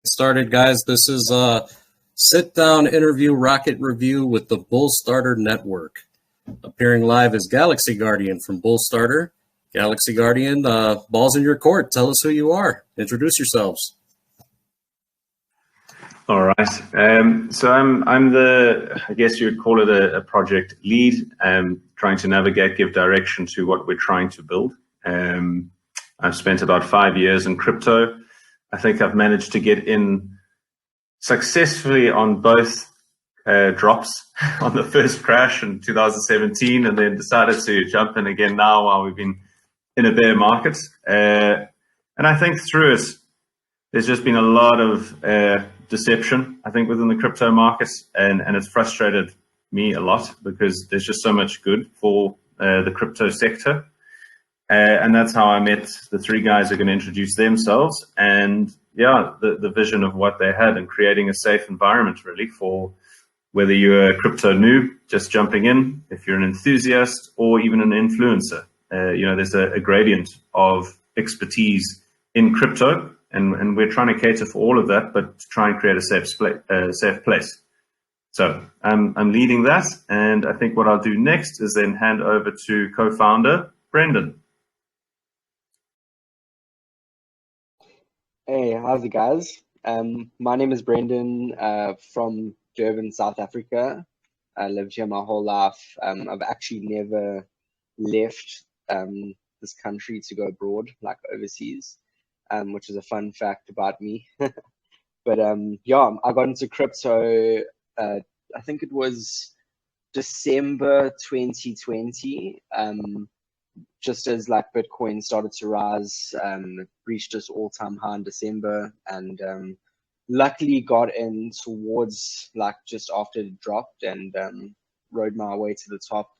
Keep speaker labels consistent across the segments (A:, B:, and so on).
A: Started, guys. This is a sit down interview rocket review with the Bullstarter Network. Appearing live is Galaxy Guardian from Bullstarter. Galaxy Guardian, ball's in your court. Tell us who you are. Introduce yourselves.
B: All right. So I'm the, I guess you would call it a project lead, trying to navigate, give direction to what we're trying to build. I've spent about 5 years in crypto. I think I've managed to get in successfully on both drops on the first crash in 2017, and then decided to jump in again now while we've been in a bear market. And I think through it, there's just been a lot of deception, I think, within the crypto markets, and it's frustrated me a lot because there's just so much good for the crypto sector. And that's how I met the three guys who are going to introduce themselves, and yeah, the vision of what they had and creating a safe environment really for whether you're a crypto noob just jumping in, if you're an enthusiast, or even an influencer. There's a gradient of expertise in crypto, and we're trying to cater for all of that, but to try and create a safe place. So I'm leading that, and I think what I'll do next is then hand over to co-founder Brendan.
C: Hey, how's it, guys? My name is Brendan from Durban, South Africa. I lived here my whole life. I've actually never left this country to go abroad, like overseas, which is a fun fact about me. But yeah, I got into crypto, I think it was December 2020. Just as like Bitcoin started to rise, reached its all-time high in December, and luckily got in towards like just after it dropped, and rode my way to the top,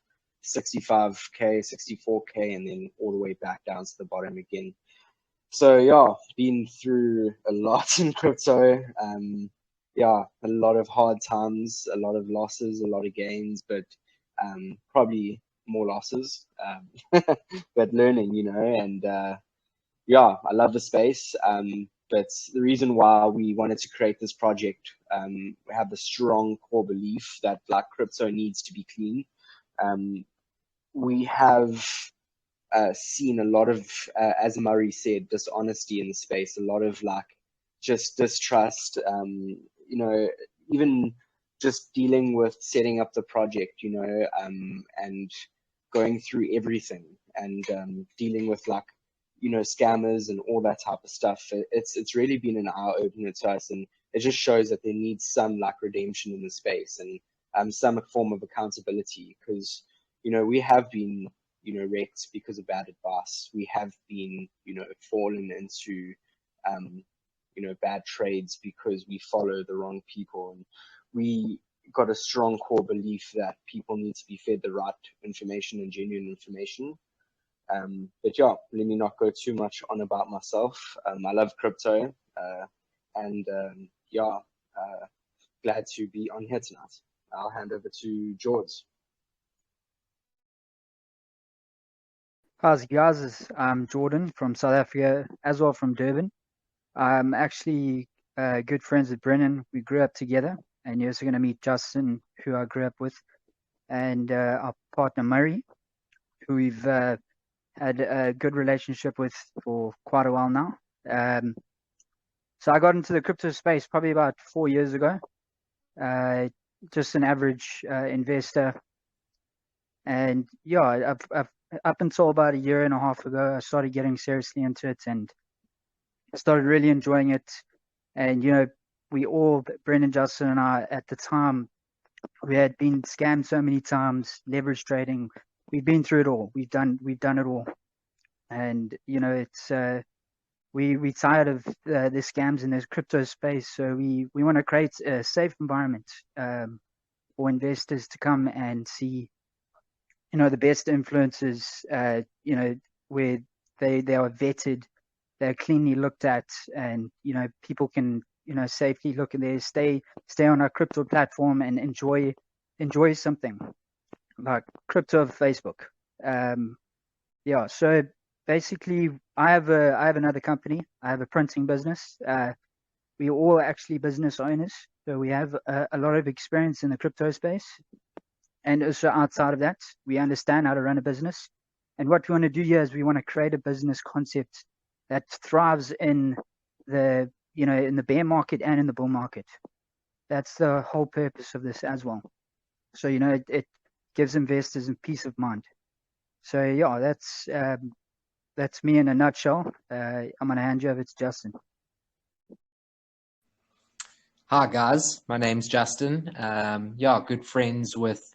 C: 65k, 64k, and then all the way back down to the bottom again. So yeah, been through a lot in crypto. Yeah, a lot of hard times, a lot of losses, a lot of gains, but probably more losses, but learning, and yeah, I love the space. But the reason why we wanted to create this project, we have a strong core belief that like crypto needs to be clean. We have seen a lot of, as Murray said, dishonesty in the space, a lot of like just distrust, even just dealing with setting up the project, and going through everything, and dealing with like, scammers and all that type of stuff. It's really been an eye opener to us, and it just shows that there needs some like redemption in the space, and some form of accountability, because we have been wrecked because of bad advice. We have been fallen into bad trades because we follow the wrong people, and we got a strong core belief that people need to be fed the right information and genuine information. But yeah, let me not go too much on about myself. I love crypto, and yeah, glad to be on here tonight. I'll hand over to George.
D: How's it, guys? I'm Jordan from South Africa, as well from Durban. I'm actually good friends with Brennan. We grew up together, and you're also going to meet Justin, who I grew up with, and our partner Murray, who we've had a good relationship with for quite a while now. So I got into the crypto space probably about 4 years ago, just an average investor. And yeah, I've up until about a year and a half ago, I started getting seriously into it, and I started really enjoying it. And we all, Brendan, Justin, and I, at the time, we had been scammed so many times, leverage trading. We've been through it all. We've done it all. And it's we tired of the scams in this crypto space. So we want to create a safe environment for investors to come and see the best influencers, where they are vetted, they're cleanly looked at, and people can safely look at there, stay on our crypto platform and enjoy something like crypto of Facebook. Yeah, so basically I have another company. I have a printing business. we're all actually business owners. So we have a lot of experience in the crypto space. And also outside of that, we understand how to run a business. And what we want to do here is we want to create a business concept that thrives in the, in the bear market and in the bull market. That's the whole purpose of this as well. So, it gives investors a peace of mind. So, yeah, that's me in a nutshell. I'm going to hand you over to Justin.
E: Hi guys, my name's Justin. Good friends with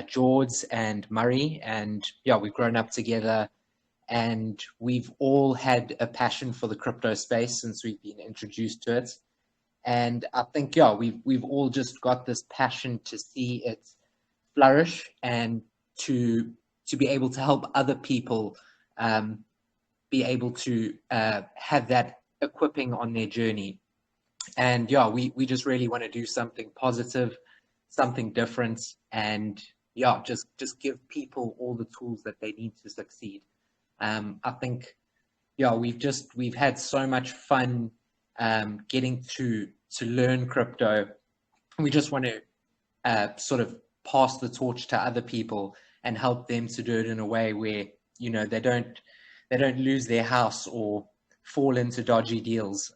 E: George and Murray, and we've grown up together, and we've all had a passion for the crypto space since we've been introduced to it. And I think we've all just got this passion to see it flourish and to be able to help other people be able to have that equipping on their journey. And we just really want to do something positive, something different, and just give people all the tools that they need to succeed. I think we've had so much fun getting to learn crypto. We just want to sort of pass the torch to other people and help them to do it in a way where they don't lose their house or fall into dodgy deals.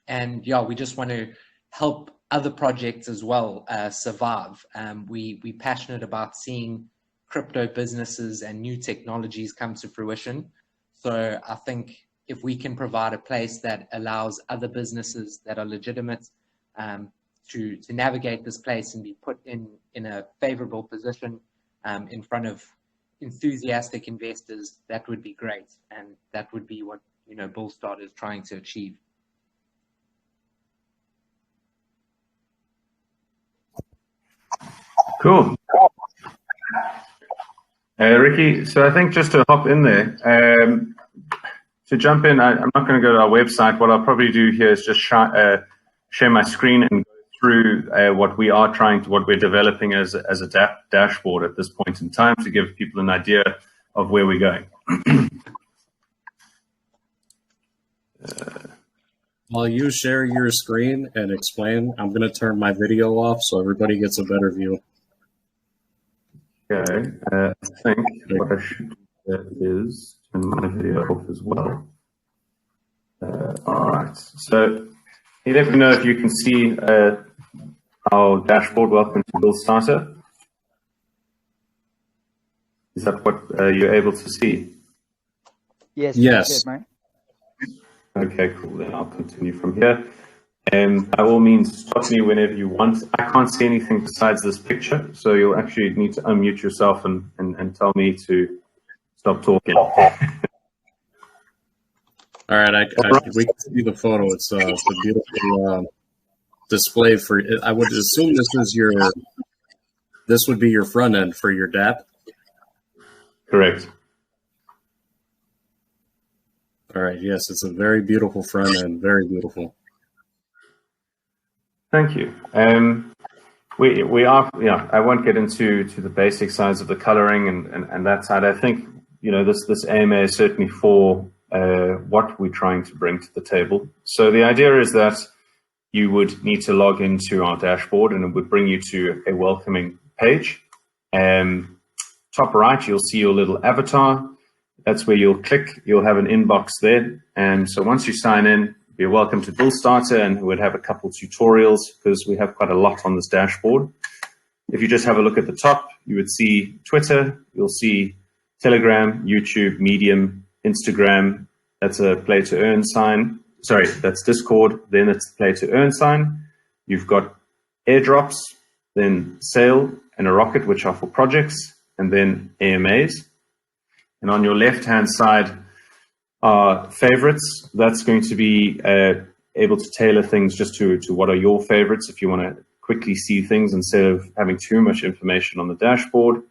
E: And we just want to help other projects as well survive. We're passionate about seeing crypto businesses and new technologies come to fruition. So I think if we can provide a place that allows other businesses that are legitimate to navigate this place and be put in a favorable position in front of enthusiastic investors, that would be great. And that would be what Bullstarter is trying to achieve.
B: Cool. Ricky, so I think just to hop in there, to jump in, I'm not going to go to our website. What I'll probably do here is just share my screen and go through what we're developing as a dashboard at this point in time to give people an idea of where we're going.
A: While you share your screen and explain, I'm going to turn my video off so everybody gets a better view.
B: Okay, I think what I should do is turn my video off as well. All right, so you let me know if you can see our dashboard. Welcome to Bullstarter. Is that what you're able to see?
D: Yes.
A: Yes.
D: Good,
B: Okay, cool. Then I'll continue from here. By all means, stop me whenever you want. I can't see anything besides this picture, so you'll actually need to unmute yourself and tell me to stop talking.
A: All right, we can see the photo. It's a beautiful display for. I would assume this would be your front end for your DApp.
B: Correct.
A: All right. Yes, it's a very beautiful front end. Very beautiful.
B: Thank you. We are. Yeah, I won't get into the basic sides of the coloring and that side. I think this AMA is certainly for what we're trying to bring to the table. So the idea is that you would need to log into our dashboard, and it would bring you to a welcoming page. Top right, you'll see your little avatar. That's where you'll click. You'll have an inbox there. And so once you sign in, you're welcome to Bullstarter, and we'll have a couple tutorials because we have quite a lot on this dashboard. If you just have a look at the top, you would see Twitter, you'll see Telegram, YouTube, Medium, Instagram. That's a play to earn sign. Sorry, that's Discord. Then it's play to earn sign. You've got airdrops, then Sale and a Rocket, which are for projects, and then AMAs. And on your left-hand side are favorites. That's going to be able to tailor things just to what are your favorites if you want to quickly see things instead of having too much information on the dashboard.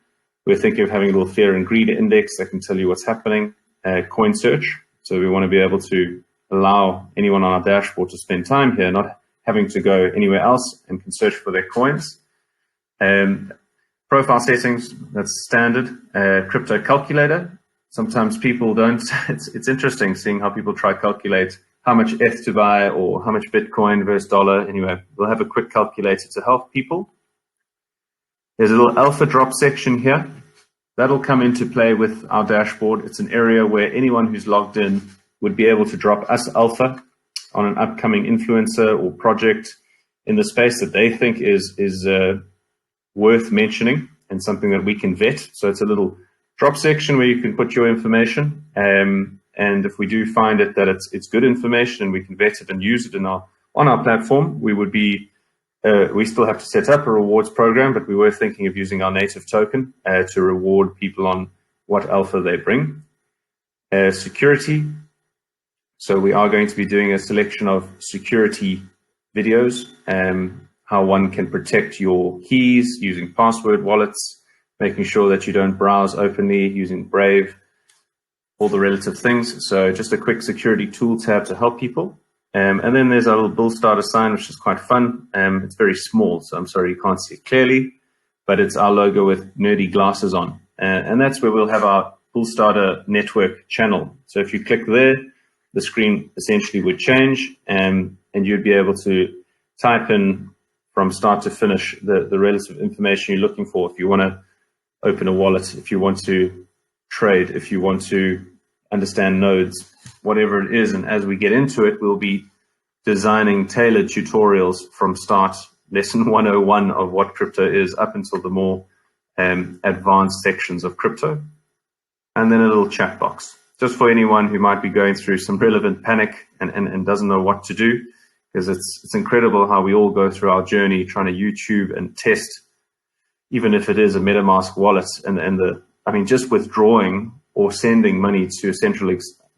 B: We're thinking of having a little fear and greed index that can tell you what's happening. Coin search. So we want to be able to allow anyone on our dashboard to spend time here, not having to go anywhere else, and can search for their coins. Profile settings, that's standard. Crypto calculator. Sometimes people don't. It's interesting seeing how people try to calculate how much ETH to buy or how much Bitcoin versus dollar. Anyway, we'll have a quick calculator to help people. There's a little alpha drop section here. That'll come into play with our dashboard. It's an area where anyone who's logged in would be able to drop us alpha on an upcoming influencer or project in the space that they think is worth mentioning and something that we can vet. So it's a little drop section where you can put your information. And if we do find it that it's good information and we can vet it and use it on our platform, we would be we still have to set up a rewards program, but we were thinking of using our native token to reward people on what alpha they bring. Security. So we are going to be doing a selection of security videos, how one can protect your keys using password wallets, making sure that you don't browse openly using Brave, all the relative things. So just a quick security tool tab to help people. And then there's our little Bullstarter sign, which is quite fun. It's very small, so I'm sorry you can't see it clearly, but it's our logo with nerdy glasses on. And that's where we'll have our Bullstarter network channel. So if you click there, the screen essentially would change, and you'd be able to type in from start to finish the relative information you're looking for. If you want to open a wallet, if you want to trade, if you want to understand nodes, whatever it is. And as we get into it, we'll be designing tailored tutorials from start, lesson 101 of what crypto is, up until the more advanced sections of crypto. And then a little chat box, just for anyone who might be going through some relevant panic and doesn't know what to do, because it's incredible how we all go through our journey trying to YouTube and test, even if it is a MetaMask wallet, I mean, just withdrawing or sending money to a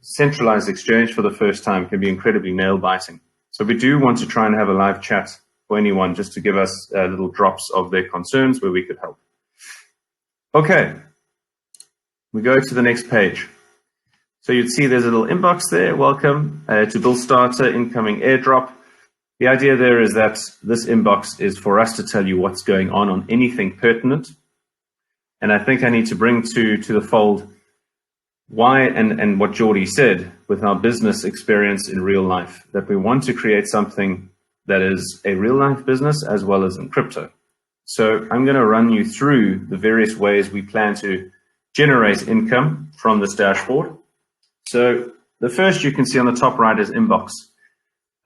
B: centralized exchange for the first time can be incredibly nail-biting. So we do want to try and have a live chat for anyone, just to give us little drops of their concerns where we could help. Okay, we go to the next page. So you'd see there's a little inbox there. Welcome to Bullstarter incoming airdrop. The idea there is that this inbox is for us to tell you what's going on anything pertinent. And I think I need to bring to the fold why and what Geordie said with our business experience in real life, that we want to create something that is a real life business as well as in crypto. So I'm going to run you through the various ways we plan to generate income from this dashboard. So the first you can see on the top right is inbox.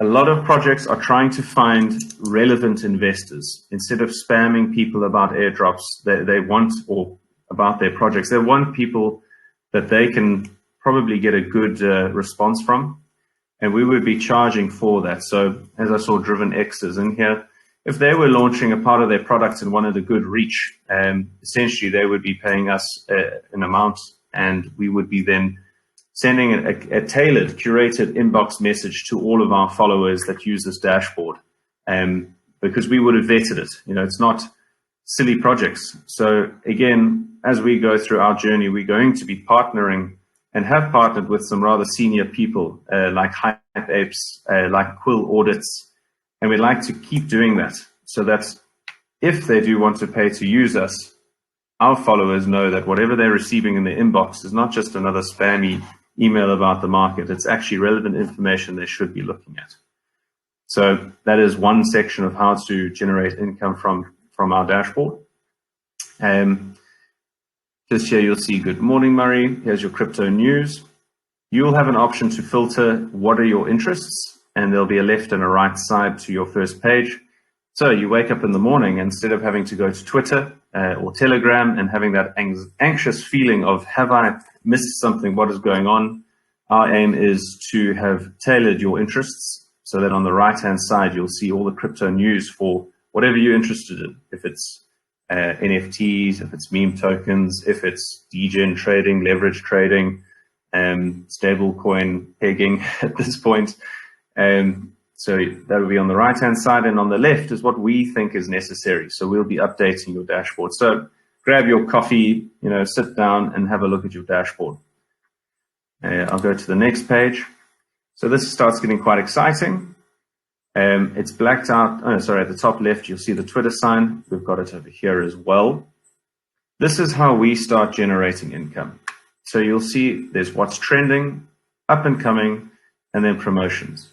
B: A lot of projects are trying to find relevant investors. Instead of spamming people about airdrops, they want, or about their projects, they want people that they can probably get a good response from. And we would be charging for that. So as I saw Driven X is in here, if they were launching a part of their products and wanted a good reach, essentially they would be paying us an amount, and we would be then sending a tailored, curated inbox message to all of our followers that use this dashboard, because we would have vetted it. You know, it's not silly projects. So again, as we go through our journey, we're going to be partnering and have partnered with some rather senior people like Hype Apes, like Quill Audits, and we'd like to keep doing that so that if they do want to pay to use us, our followers know that whatever they're receiving in their inbox is not just another spammy email about the market. It's actually relevant information they should be looking at. So that is one section of how to generate income from our dashboard. Just here you'll see, good morning, Murray. Here's your crypto news. You'll have an option to filter what are your interests, and there'll be a left and a right side to your first page. So you wake up in the morning, instead of having to go to Twitter or Telegram and having that anxious feeling of, have I missed something, what is going on? Our aim is to have tailored your interests so that on the right-hand side, you'll see all the crypto news for whatever you're interested in. If it's NFTs, if it's meme tokens, if it's degen trading, leverage trading, stablecoin pegging at this point. So that will be on the right-hand side, and on the left is what we think is necessary. So we'll be updating your dashboard. So grab your coffee, sit down and have a look at your dashboard. I'll go to the next page. So this starts getting quite exciting. It's blacked out. Oh, sorry, at the top left, you'll see the Twitter sign. We've got it over here as well. This is how we start generating income. So you'll see there's what's trending, up and coming, and then promotions.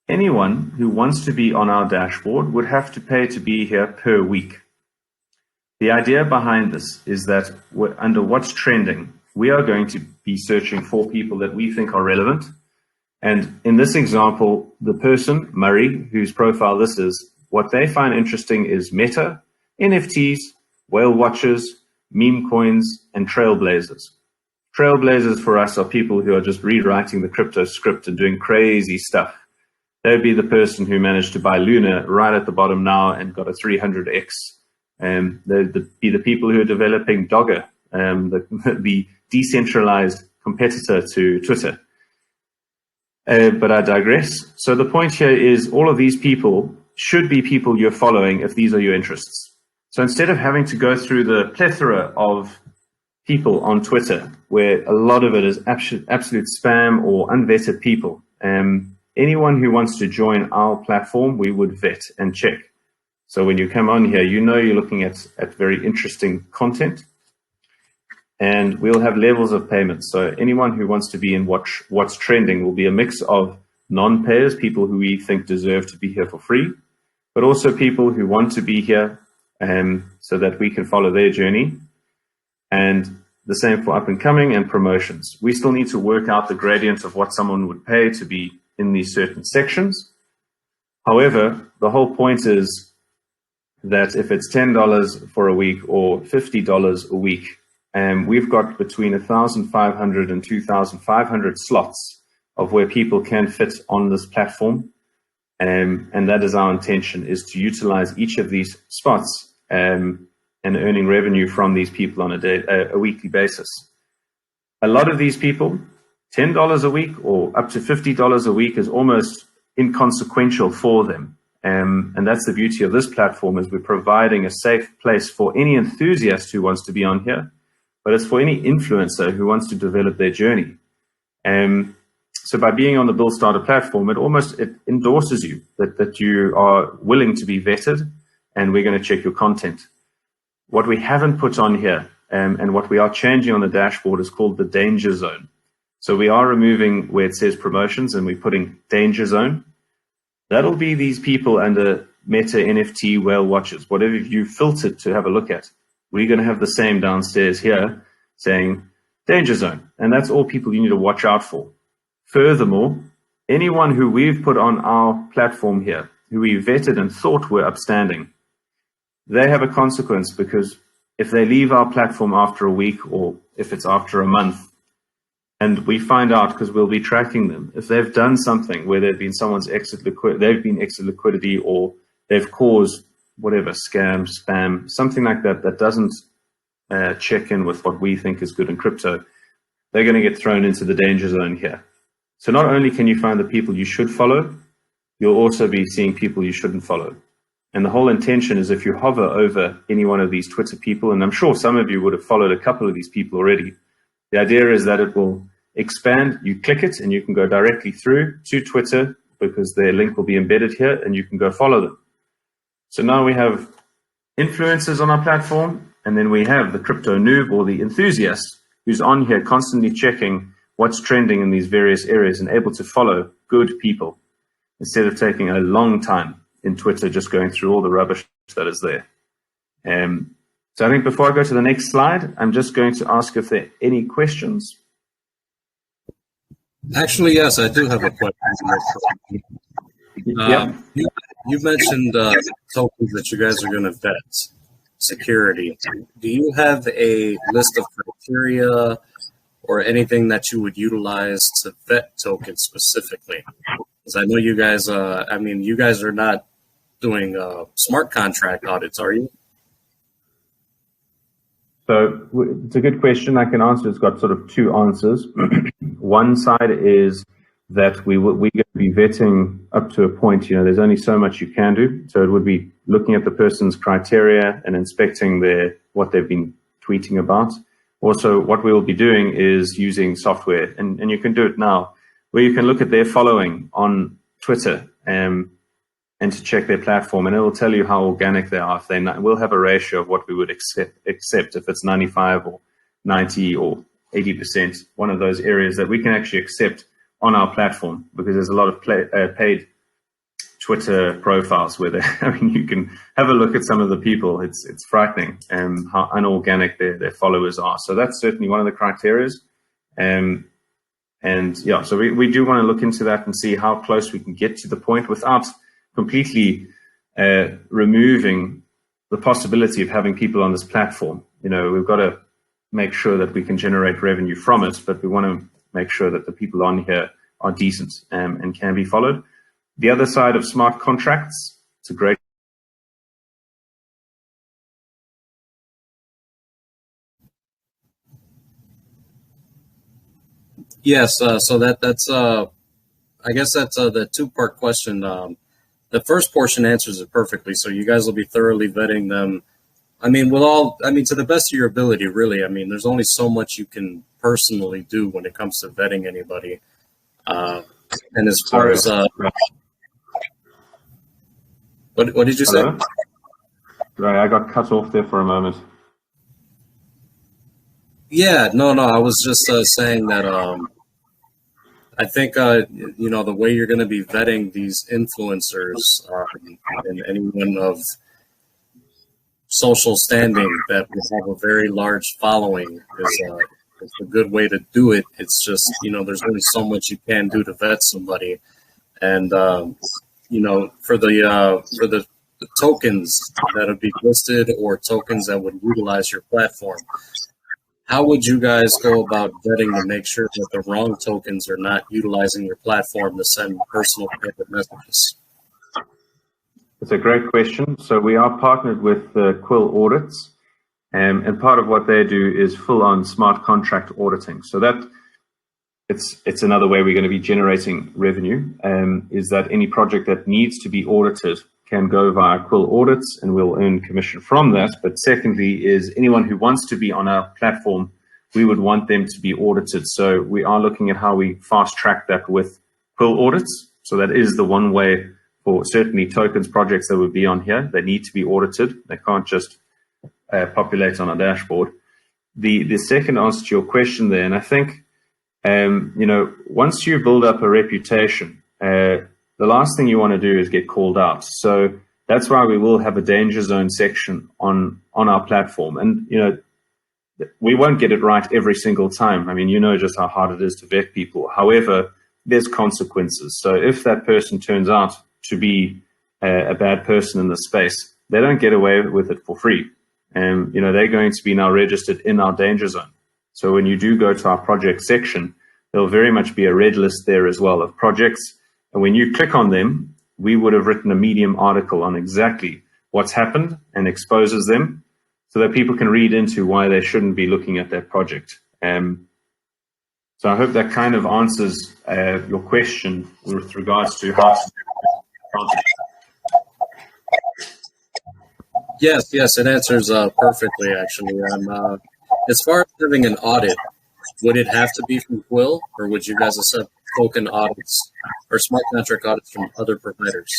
B: Anyone who wants to be on our dashboard would have to pay to be here per week. The idea behind this is that under what's trending, we are going to be searching for people that we think are relevant. And in this example, the person, Murray, whose profile this is, what they find interesting is meta, NFTs, whale watchers, meme coins, and trailblazers. Trailblazers for us are people who are just rewriting the crypto script and doing crazy stuff. They would be the person who managed to buy Luna right at the bottom now and got a 300x. They'd be the people who are developing Dogger, the decentralized competitor to Twitter. But I digress. So the point here is all of these people should be people you're following if these are your interests. So instead of having to go through the plethora of people on Twitter, where a lot of it is absolute spam or unvetted people, anyone who wants to join our platform, we would vet and check. So when you come on here, you know you're looking at very interesting content. And we'll have levels of payments. So anyone who wants to be in what's trending will be a mix of non-payers, people who we think deserve to be here for free, but also people who want to be here so that we can follow their journey. And the same for up and coming and promotions. We still need to work out the gradient of what someone would pay to be in these certain sections. However, the whole point is that if it's $10 for a week or $50 a week, we've got between 1,500 and 2,500 slots of where people can fit on this platform. And that is our intention, is to utilize each of these spots and earning revenue from these people on a weekly basis. A lot of these people, $10 a week or up to $50 a week is almost inconsequential for them. And that's the beauty of this platform, is we're providing a safe place for any enthusiast who wants to be on here, but it's for any influencer who wants to develop their journey. So by being on the Bullstarter platform, it endorses you, that you are willing to be vetted, and we're going to check your content. What we haven't put on here, and what we are changing on the dashboard, is called the danger zone. So we are removing where it says promotions and we're putting danger zone. That'll be these people under Meta, NFT, whale watchers, whatever you filtered to have a look at. We're going to have the same downstairs here saying danger zone. And that's all people you need to watch out for. Furthermore, anyone who we've put on our platform here, who we vetted and thought were upstanding, they have a consequence, because if they leave our platform after a week, or if it's after a month, and we find out, because we'll be tracking them, if they've done something where they've been someone's exit liquidity, or they've caused whatever, scam, spam, something like that, that doesn't check in with what we think is good in crypto, they're going to get thrown into the danger zone here. So not only can you find the people you should follow, you'll also be seeing people you shouldn't follow. And the whole intention is, if you hover over any one of these Twitter people, and I'm sure some of you would have followed a couple of these people already, the idea is that it will expand. You click it and you can go directly through to Twitter, because their link will be embedded here, and you can go follow them. So now we have influencers on our platform, and then we have the crypto noob, or the enthusiast, who's on here constantly checking what's trending in these various areas and able to follow good people, instead of taking a long time in Twitter just going through all the rubbish that is there. So I think before I go to the next slide, I'm just going to ask if there are any questions.
A: Actually, yes, I do have a question. You mentioned tokens that you guys are going to vet, security. Do you have a list of criteria or anything that you would utilize to vet tokens specifically? Because I know you guys, you guys are not doing smart contract audits, are you?
B: So it's a good question. I can answer. It's got sort of two answers. One side is that we're going to be vetting up to a point. There's only so much you can do. So it would be looking at the person's criteria and inspecting what they've been tweeting about. Also, what we will be doing is using software, and you can do it now, where you can look at their following on Twitter and to check their platform, and it will tell you how organic they are. We'll have a ratio of what we would accept if it's 95 or 90 or 80%, one of those areas that we can actually accept on our platform, because there's a lot of paid Twitter profiles where I mean, you can have a look at some of the people. It's frightening how unorganic their followers are. So that's certainly one of the criteria. And yeah, so we do want to look into that and see how close we can get to the point without completely removing the possibility of having people on this platform. You know, we've got to make sure that we can generate revenue from it, but we want to make sure that the people on here are decent and can be followed. The other side of smart contracts, it's a great.
A: Yes, so that's I guess that's the two-part question. The first portion answers it perfectly. So you guys will be thoroughly vetting them. I mean, to the best of your ability, really. I mean, there's only so much you can personally do when it comes to vetting anybody. And as far as what did you say?
B: Hello? Right, I got cut off there for a moment.
A: Yeah, no, I was just saying that I think you know, the way you're going to be vetting these influencers and anyone of social standing that will have a very large following is a good way to do it. It's just, you know, there's only so much you can do to vet somebody, and you know, for the tokens that would be listed or tokens that would utilize your platform, how would you guys go about vetting to make sure that the wrong tokens are not utilizing your platform to send personal private messages?
B: It's a great question. So we are partnered with Quill Audits, and part of what they do is full-on smart contract auditing. So that it's another way we're going to be generating revenue, is that any project that needs to be audited can go via Quill Audits, and we'll earn commission from that. But secondly is anyone who wants to be on our platform, we would want them to be audited. So we are looking at how we fast track that with Quill Audits. So that is the one way for certainly tokens projects that would be on here. They need to be audited. They can't just populate on a dashboard. The second answer to your question there, and I think, you know, once you build up a reputation, the last thing you want to do is get called out. So that's why we will have a danger zone section on our platform. And, you know, we won't get it right every single time. I mean, you know just how hard it is to vet people. However, there's consequences. So if that person turns out to be a bad person in the space, they don't get away with it for free. And, you know, they're going to be now registered in our danger zone. So when you do go to our project section, there'll very much be a red list there as well of projects. And when you click on them, we would have written a Medium article on exactly what's happened and exposes them so that people can read into why they shouldn't be looking at that project. So I hope that kind of answers your question with regards to how to.
A: Yes, it answers perfectly, actually. As far as having an audit, would it have to be from Quill, or would you guys accept token audits or smart contract audits from other providers?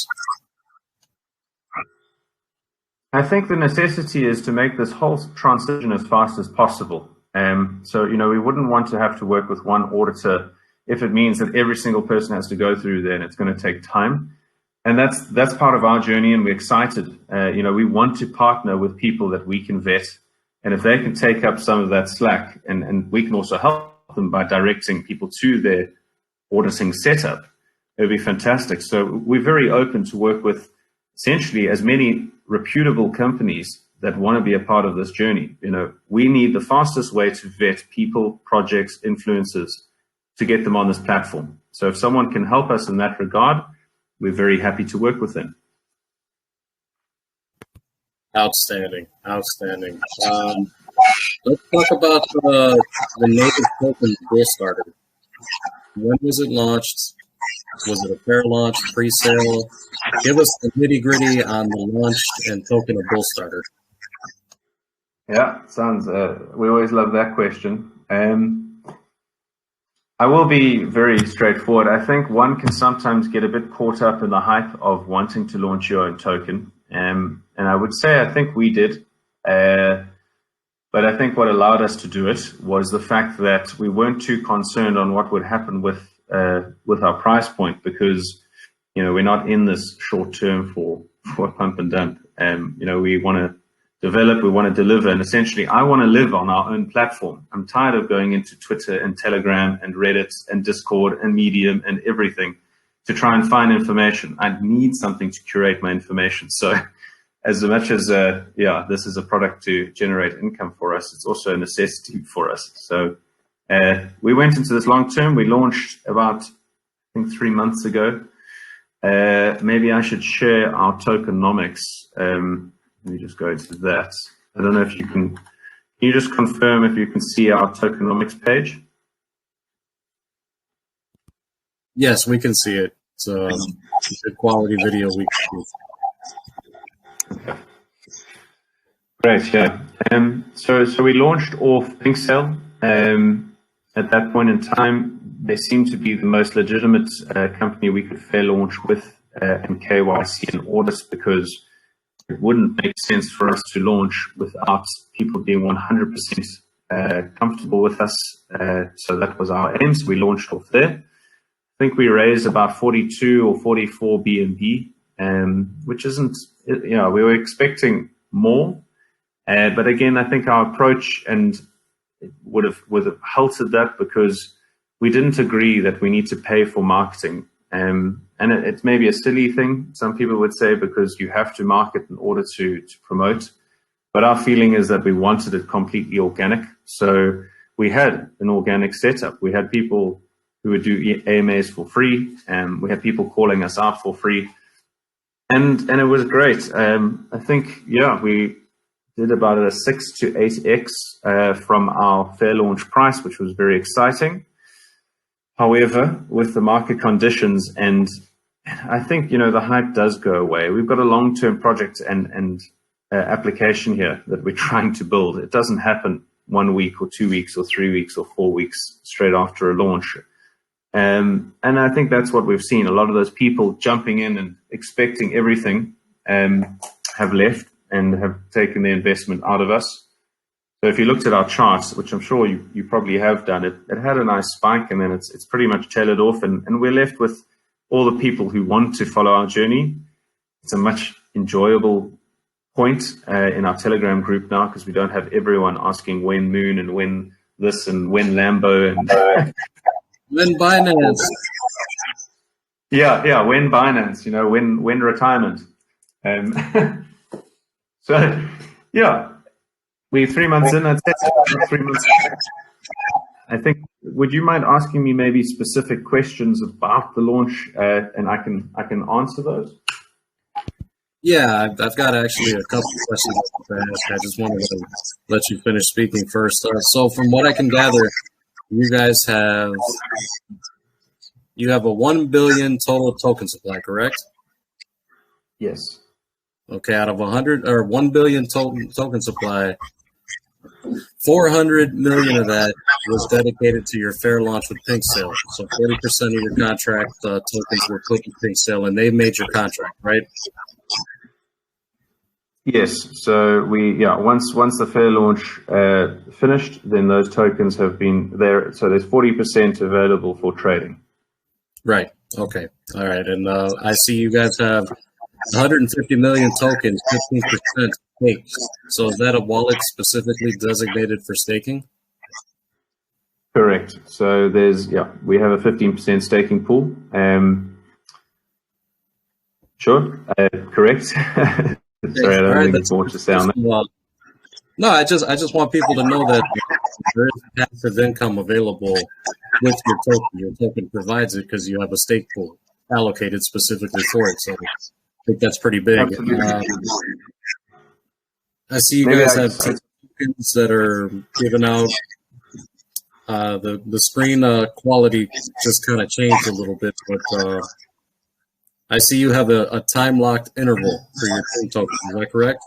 B: I think the necessity is to make this whole transition as fast as possible. So, you know, we wouldn't want to have to work with one auditor if it means that every single person has to go through there, and it's going to take time. And that's part of our journey, and we're excited. You know, we want to partner with people that we can vet, and if they can take up some of that slack, and we can also help them by directing people to their auditing setup, it would be fantastic. So we're very open to work with essentially as many reputable companies that want to be a part of this journey. You know, we need the fastest way to vet people, projects, influencers, to get them on this platform. So if someone can help us in that regard, we're very happy to work with them.
A: Outstanding. Let's talk about the native token Bullstarter. When was it launched? Was it a fair launch, pre-sale? Give us the nitty-gritty on the launch and token of Bullstarter.
B: Yeah, sounds. We always love that question. I will be very straightforward. I think one can sometimes get a bit caught up in the hype of wanting to launch your own token. And I would say I think we did. But I think what allowed us to do it was the fact that we weren't too concerned on what would happen with with our price point, because we're not in this short term for pump and dump. We want to develop, we want to deliver, and essentially I want to live on our own platform. I'm tired of going into Twitter and Telegram and Reddit and Discord and Medium and everything to try and find information. I need something to curate my information. So as much as this is a product to generate income for us, it's also a necessity for us. So we went into this long term. We launched about, I think, 3 months ago. Maybe I should share our tokenomics. Let me just go into that. I don't know if you can you just confirm if you can see our tokenomics page?
A: Yes, we can see it. It's a good quality video. We can see.
B: Great, yeah. So we launched off PinkSale. At that point in time, they seemed to be the most legitimate company we could fair launch with in KYC and audits, because it wouldn't make sense for us to launch without people being 100% comfortable with us. So that was our aim. So we launched off there. I think we raised about 42 or 44 BNB, which isn't, we were expecting more. But again, I think our approach would have halted that, because we didn't agree that we need to pay for marketing. And it's maybe a silly thing, some people would say, because you have to market in order to promote. But our feeling is that we wanted it completely organic. So we had an organic setup. We had people who would do AMAs for free, and we had people calling us out for free. And it was great. I think, we did about a 6 to 8x from our fair launch price, which was very exciting. However, with the market conditions, and I think, the hype does go away. We've got a long-term project and application here that we're trying to build. It doesn't happen 1 week or 2 weeks or 3 weeks or 4 weeks straight after a launch. And I think that's what we've seen. A lot of those people jumping in and expecting everything have left and have taken the investment out of us. So if you looked at our charts, which I'm sure you probably have done, it had a nice spike, and then it's pretty much tailored off, and we're left with all the people who want to follow our journey. It's a much enjoyable point in our Telegram group now, because we don't have everyone asking when Moon and when this and when Lambo and
A: when Binance.
B: Yeah, when Binance, when retirement. So, we're 3 months in. That's it. 3 months. I think. Would you mind asking me maybe specific questions about the launch, and I can answer those?
A: Yeah, I've got actually a couple of questions to ask. I just wanted to let you finish speaking first. So, from what I can gather, you guys have a 1 billion total token supply, correct?
B: Yes.
A: Okay, out of 1 billion token supply, 400 million of that was dedicated to your fair launch with PinkSale. So 40% of your contract tokens were put in PinkSale, and they made your contract, right?
B: Yes. So once the fair launch finished, then those tokens have been there. So there's 40% available for trading.
A: Right. Okay. All right. And I see you guys have 150 million tokens, 15% staked. So is that a wallet specifically designated for staking?
B: Correct. So we have a 15% staking pool. Sure. Correct. Sorry, I don't think it's more to say on that.
A: No, I just want people to know that there is passive income available with your token. Your token provides it because you have a stake pool allocated specifically for it. So I think that's pretty big. I see you guys have tokens that are given out. The screen quality just kind of changed a little bit, but I see you have a time-locked interval for your token. Is that correct?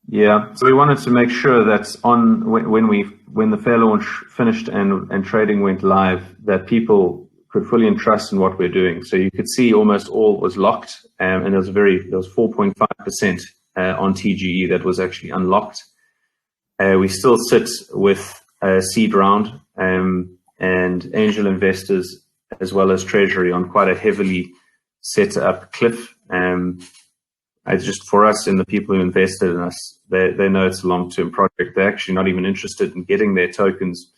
B: Yeah. So we wanted to make sure that when the fair launch finished and trading went live, that people could fully entrust in what we're doing. So you could see almost all was locked, and there was 4.5% on TGE that was actually unlocked. We still sit with a seed round, and angel investors as well as treasury on quite a heavily set up cliff. For us and the people who invested in us, they know it's a long-term project. They're actually not even interested in getting their tokens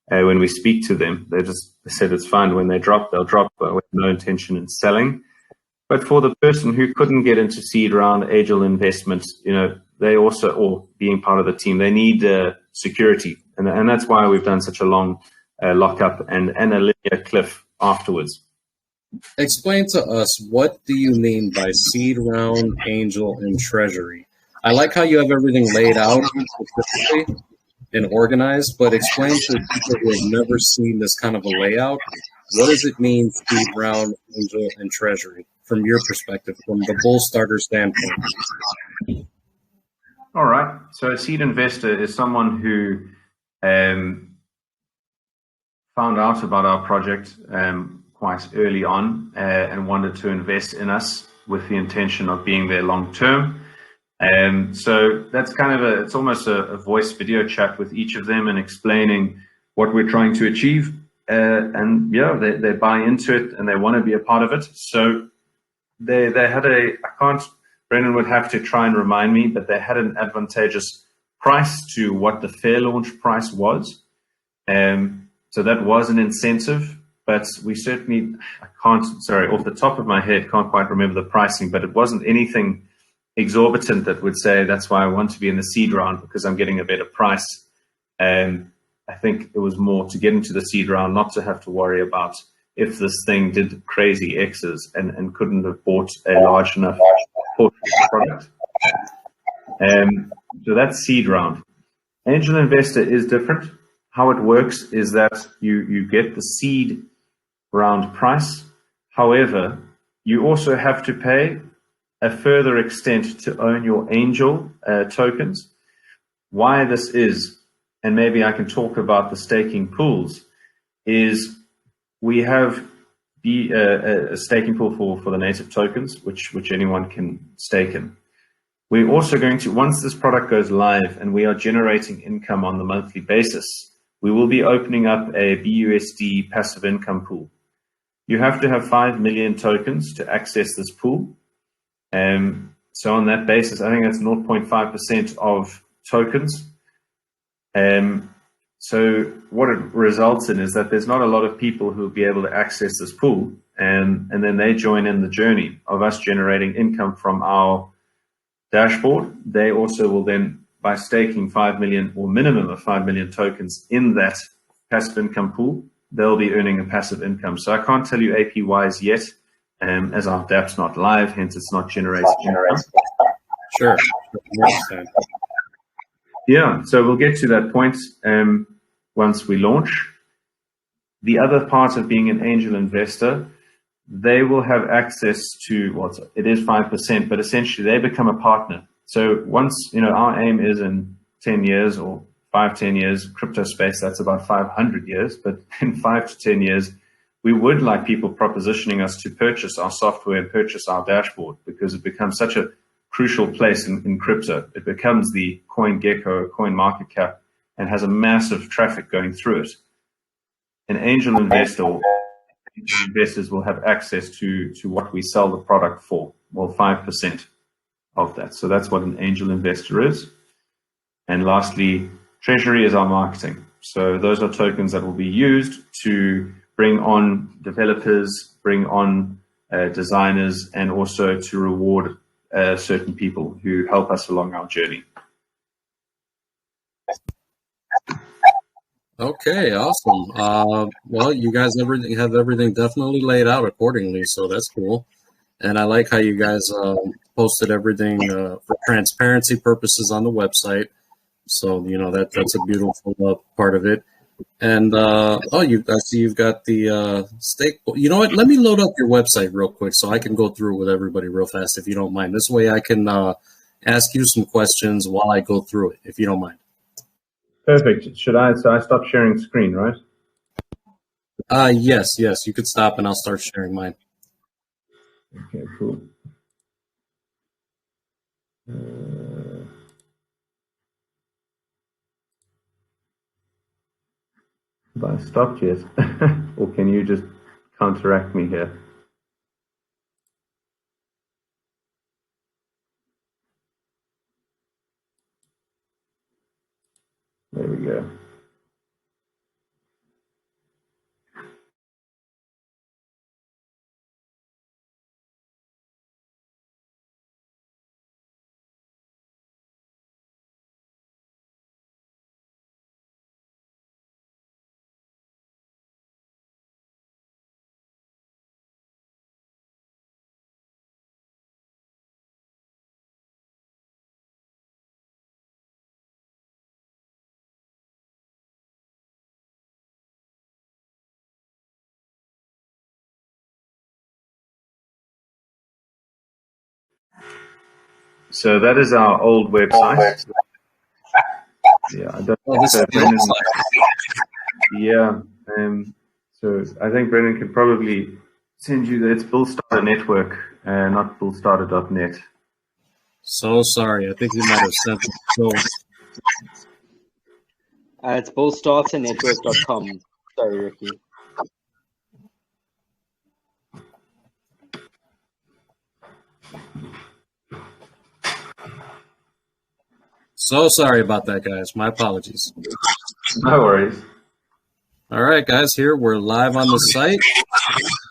B: when we speak to them. They said it's fine. When they drop, they'll drop, but with no intention in selling. But for the person who couldn't get into seed round, angel investment, they also, or being part of the team, they need security. And that's why we've done such a long lockup and a linear cliff afterwards.
A: Explain to us, what do you mean by seed round, angel, and treasury? I like how you have everything laid out specifically and organized, but explain to people who have never seen this kind of a layout, what does it mean, seed round, angel, and treasury, from your perspective, from the Bullstarter standpoint?
B: All right. So a seed investor is someone who found out about our project quite early on and wanted to invest in us with the intention of being there long term. So that's kind of it's almost a voice video chat with each of them and explaining what we're trying to achieve. And yeah, they buy into it and they want to be a part of it. So they had Brendan would have to try and remind me, but they had an advantageous price to what the fair launch price was. So that was an incentive, but we certainly, off the top of my head, can't quite remember the pricing, but it wasn't anything exorbitant that would say that's why I want to be in the seed round, because I'm getting a better price. I think it was more to get into the seed round, not to have to worry about if this thing did crazy X's and couldn't have bought a large enough portion of the product. So that's seed round. Angel investor is different. How it works is that you get the seed round price. However, you also have to pay a further extent to own your angel tokens. Why this is, and maybe I can talk about the staking pools, is we have a staking pool for the native tokens, which anyone can stake in. We're also going to, once this product goes live and we are generating income on the monthly basis, we will be opening up a BUSD passive income pool. You have to have 5 million tokens to access this pool. So on that basis, I think that's 0.5% of tokens. So what it results in is that there's not a lot of people who will be able to access this pool, and then they join in the journey of us generating income from our dashboard. They also will then, by staking 5 million or minimum of 5 million tokens in that passive income pool, they'll be earning a passive income. So I can't tell you APYs yet, as our dApp's not live, hence it's not generating income.
A: Sure. I understand.
B: Yeah, so we'll get to that point once we launch. The other part of being an angel investor, they will have access to, it is 5%, but essentially they become a partner. So once, our aim is in 10 years or 5-10 years, crypto space, that's about 500 years, but in 5 to 10 years, we would like people propositioning us to purchase our software and purchase our dashboard, because it becomes such a crucial place in crypto. It becomes the CoinGecko, CoinMarketCap, and has a massive traffic going through it. An angel investor or investors will have access to what we sell the product for, 5% of that. So that's what an angel investor is. And lastly, treasury is our marketing. So those are tokens that will be used to bring on developers, bring on designers, and also to reward certain people who help us along our journey.
A: Okay, awesome. Well, you guys have everything definitely laid out accordingly, so that's cool. And I like how you guys posted everything for transparency purposes on the website. So that's a beautiful part of it. And I see you've got the stake. You know what? Let me load up your website real quick so I can go through it with everybody real fast, if you don't mind. This way I can ask you some questions while I go through it, if you don't mind.
B: Perfect. So I stop sharing screen, right?
A: Yes. You could stop and I'll start sharing mine.
B: Okay, cool. Have I stopped yet? Or can you just counteract me here? There we go. So that is our old website. Yeah, I don't
A: Oh, this is the old site.
B: Yeah, so I think Brendan can probably send you that. It's Bullstarter Network, not bullstarter.net.
A: So sorry. I think you might have sent it. So,
C: It's bullstarternetwork.com. Sorry, Ricky.
A: so sorry about that, guys. My apologies.
B: No worries.
A: All right, guys, here we're live on the site.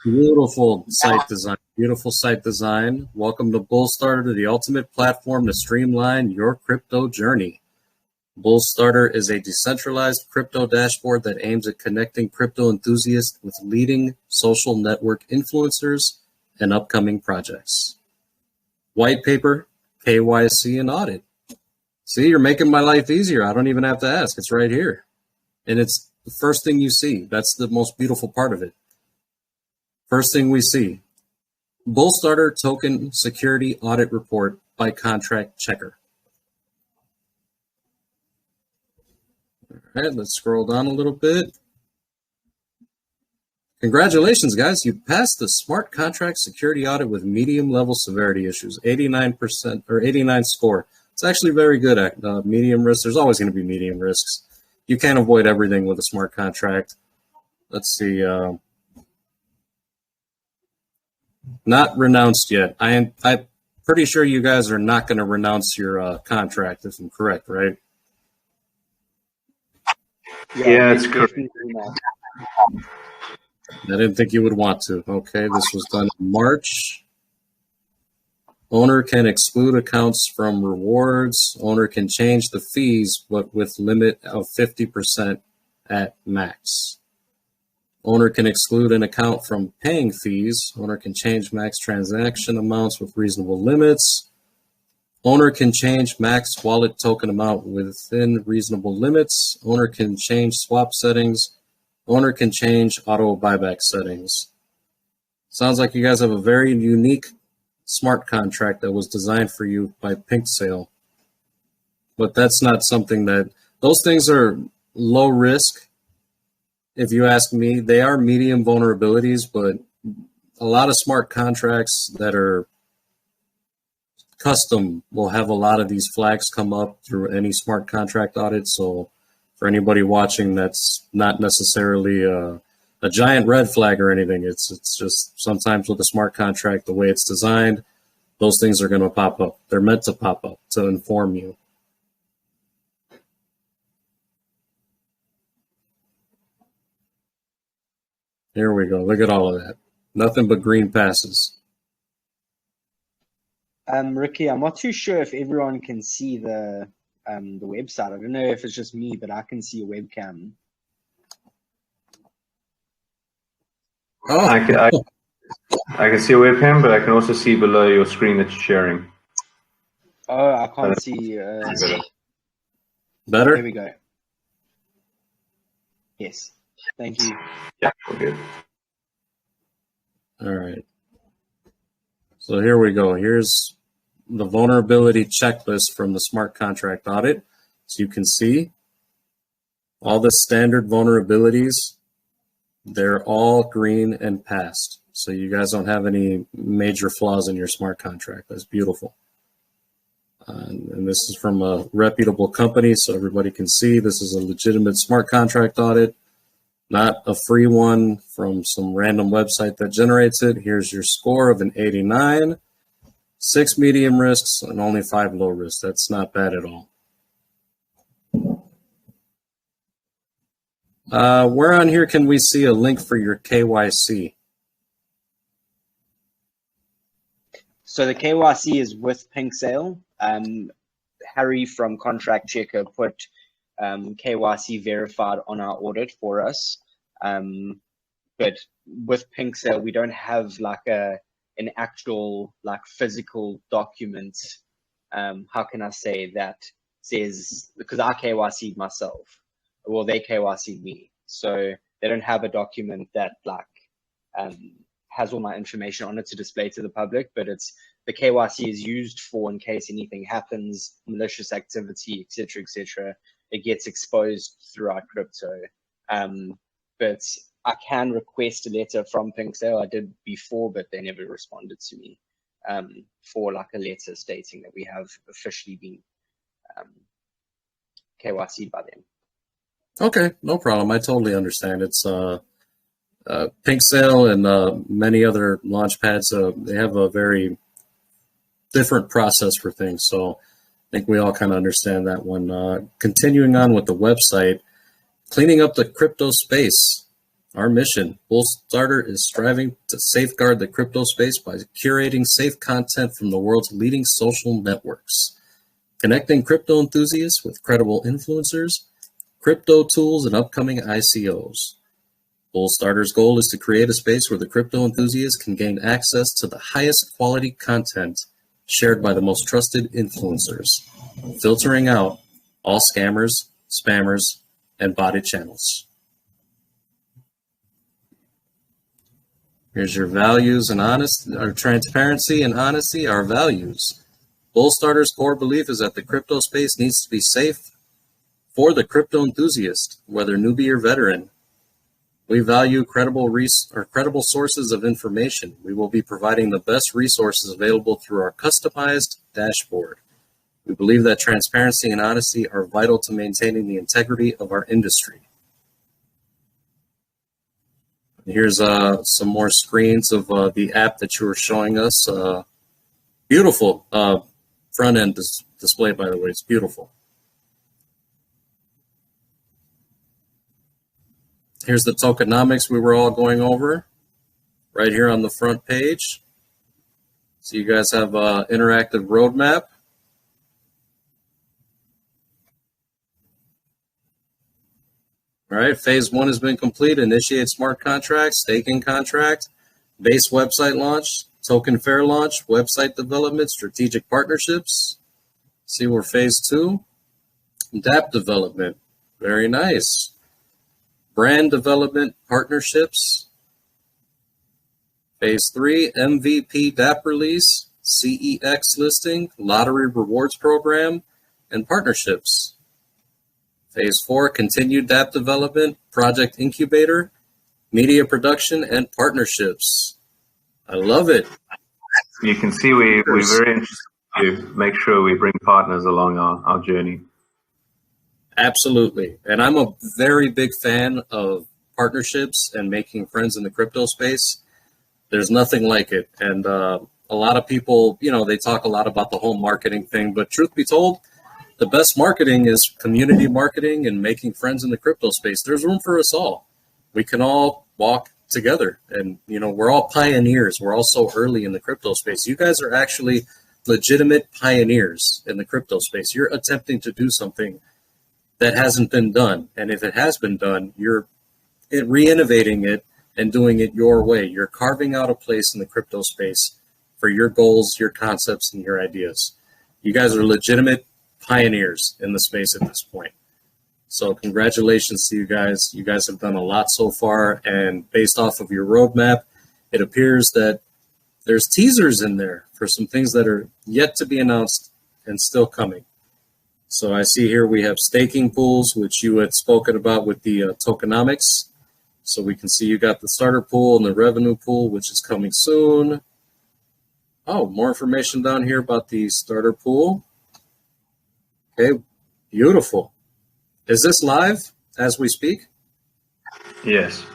A: Beautiful site design. Beautiful site design. Welcome to Bullstarter, the ultimate platform to streamline your crypto journey. Bullstarter is a decentralized crypto dashboard that aims at connecting crypto enthusiasts with leading social network influencers and upcoming projects. White paper, KYC, and audit. See, you're making my life easier. I don't even have to ask. It's right here. And it's the first thing you see. That's the most beautiful part of it. First thing we see, Bullstarter Token Security Audit Report by Contract Checker. All right, let's scroll down a little bit. Congratulations, guys. You passed the smart contract security audit with medium level severity issues, 89% or 89 score. It's actually very good at medium risk. There's always going to be medium risks. You can't avoid everything with a smart contract. Let's see. Not renounced yet. I'm pretty sure you guys are not going to renounce your contract, if I'm correct, right?
B: Yeah, it's correct.
A: I didn't think you would want to. Okay, this was done in March. Owner can exclude accounts from rewards. Owner can change the fees, but with limit of 50% at max. Owner can exclude an account from paying fees. Owner can change max transaction amounts with reasonable limits. Owner can change max wallet token amount within reasonable limits. Owner can change swap settings. Owner can change auto buyback settings. Sounds like you guys have a very unique smart contract that was designed for you by Pink Sale. But that's not something that, those things are low risk. If you ask me, they are medium vulnerabilities, but a lot of smart contracts that are custom will have a lot of these flags come up through any smart contract audit. So for anybody watching, that's not necessarily a giant red flag or anything. It's just sometimes with a smart contract, the way it's designed, those things are going to pop up. They're meant to pop up to inform you. Here we go. Look at all of that. Nothing but green passes.
C: Ricky, I'm not too sure if everyone can see the website. I don't know if it's just me, but I can see a webcam.
A: Oh,
B: I can see a webcam, but I can also see below your screen that you're sharing.
C: Oh, I can't see.
A: better?
C: There we go. Yes. Thank you.
B: Yeah, we're good.
A: All right. So here we go. Here's the vulnerability checklist from the smart contract audit. So you can see all the standard vulnerabilities, they're all green and passed. So you guys don't have any major flaws in your smart contract. That's beautiful. And this is from a reputable company, so everybody can see this is a legitimate smart contract audit. not a free one from some random website that generates it. Here's your score of an 89, 6 medium risks, and only 5 low risks. That's not bad at all. Where on here can we see a link for your KYC?
C: So the KYC is with Pink Sale. Harry from Contract Checker put KYC verified on our audit for us. But with Pink Sale, we don't have like an actual like physical document. How can I say that says, because I KYC'd myself, well, they KYC'd me. So they don't have a document that like has all my information on it to display to the public, but it's the KYC is used for in case anything happens, malicious activity, etc., it gets exposed throughout crypto. But I can request a letter from Pink Sale. I did before, but they never responded to me for like a letter stating that we have officially been KYC'd by them.
A: Okay, no problem. I totally understand. It's Pink Sale and many other launch pads, they have a very different process for things. So I think we all kind of understand that one. Continuing on with the website, cleaning up the crypto space. Our mission, Bullstarter, is striving to safeguard the crypto space by curating safe content from the world's leading social networks, connecting crypto enthusiasts with credible influencers, crypto tools, and upcoming ICOs. Bullstarter's goal is to create a space where the crypto enthusiasts can gain access to the highest quality content shared by the most trusted influencers, filtering out all scammers, spammers, and botted channels. Here's your values and honesty, or transparency and honesty, our values. Bullstarter's core belief is that the crypto space needs to be safe for the crypto enthusiast, whether newbie or veteran. We value credible sources of information. We will be providing the best resources available through our customized dashboard. We believe that transparency and honesty are vital to maintaining the integrity of our industry. Here's some more screens of the app that you were showing us. Beautiful front end display, by the way. It's beautiful. Here's the tokenomics we were all going over right here on the front page. So you guys have an interactive roadmap. All right, phase 1 has been complete. Initiate smart contract, staking contract, base website launch, token fair launch, website development, strategic partnerships. See where phase 2, dApp development. Very nice. Brand development partnerships. Phase 3, MVP dApp release, CEX listing, lottery rewards program, and partnerships. Phase 4, continued dApp development, project incubator, media production, and partnerships. I love it.
B: You can see we're very interested to make sure we bring partners along our journey. Absolutely.
A: And I'm a very big fan of partnerships and making friends in the crypto space. There's nothing like it. And a lot of people, they talk a lot about the whole marketing thing, but truth be told, the best marketing is community marketing and making friends in the crypto space. There's room for us all. We can all walk together, and we're all pioneers. We're all so early in the crypto space. You guys are actually legitimate pioneers in the crypto space. You're attempting to do something that hasn't been done, and if it has been done, you're re-innovating it and doing it your way. You're carving out a place in the crypto space for your goals, your concepts, and your ideas. You guys are legitimate pioneers in the space at this point. So congratulations to you guys. You guys have done a lot so far, and based off of your roadmap, it appears that there's teasers in there for some things that are yet to be announced and still coming. So I see here we have staking pools, which you had spoken about with the tokenomics. So we can see you got the starter pool and the revenue pool, which is coming soon. Oh, more information down here about the starter pool. Okay, beautiful. Is this live as we speak?
B: Yes.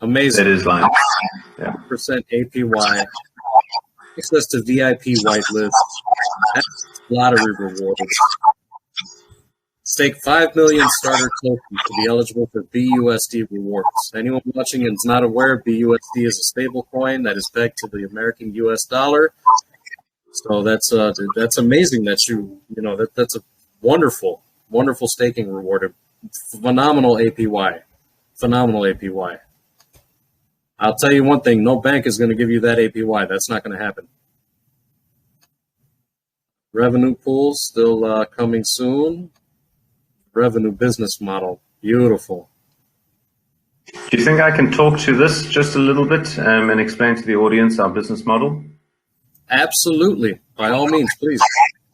A: Amazing.
B: That is live. Yeah.
A: Percent APY, access to VIP whitelist, lottery rewards. Stake 5 million starter tokens to be eligible for BUSD rewards. Anyone watching and is not aware, BUSD is a stable coin that is pegged to the American US dollar. So that's amazing that that's a wonderful staking reward. Phenomenal APY. Phenomenal APY. I'll tell you one thing, no bank is going to give you that APY. That's not going to happen. Revenue pools still coming soon. Revenue business model, beautiful.
B: Do you think I can talk to this just a little bit and explain to the audience our business model?
A: Absolutely. By all means, please.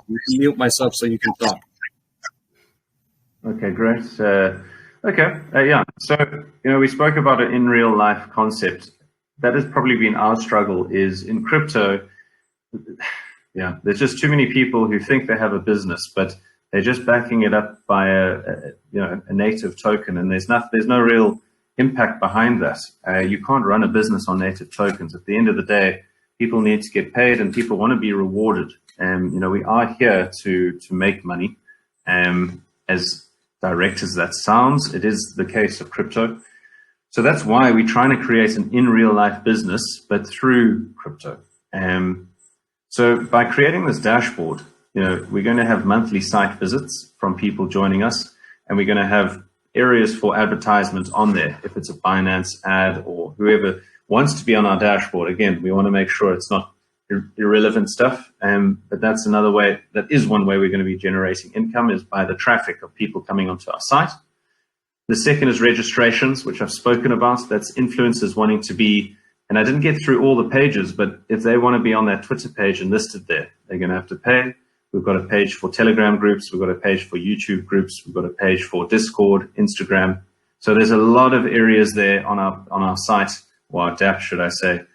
A: You can mute myself so you can talk.
B: Okay, great. Yeah. So, we spoke about an in real life concept. That has probably been our struggle is in crypto. Yeah, there's just too many people who think they have a business, but they're just backing it up by a native token, and there's no real impact behind that. You can't run a business on native tokens. At the end of the day, people need to get paid, and people want to be rewarded. We are here to make money. As direct as that sounds, it is the case of crypto. So that's why we're trying to create an in real life business, but through crypto. So by creating this dashboard, we're going to have monthly site visits from people joining us, and we're going to have areas for advertisement on there. If it's a Binance ad or whoever wants to be on our dashboard, again, we want to make sure it's not irrelevant stuff. But that's another way, that is one way we're going to be generating income, is by the traffic of people coming onto our site. The second is registrations, which I've spoken about. That's influencers wanting to be, and I didn't get through all the pages, but if they want to be on that Twitter page and listed there, they're going to have to pay. We've got a page for Telegram groups. We've got a page for YouTube groups. We've got a page for Discord, Instagram. So there's a lot of areas there on our site, or our DApp, should I say,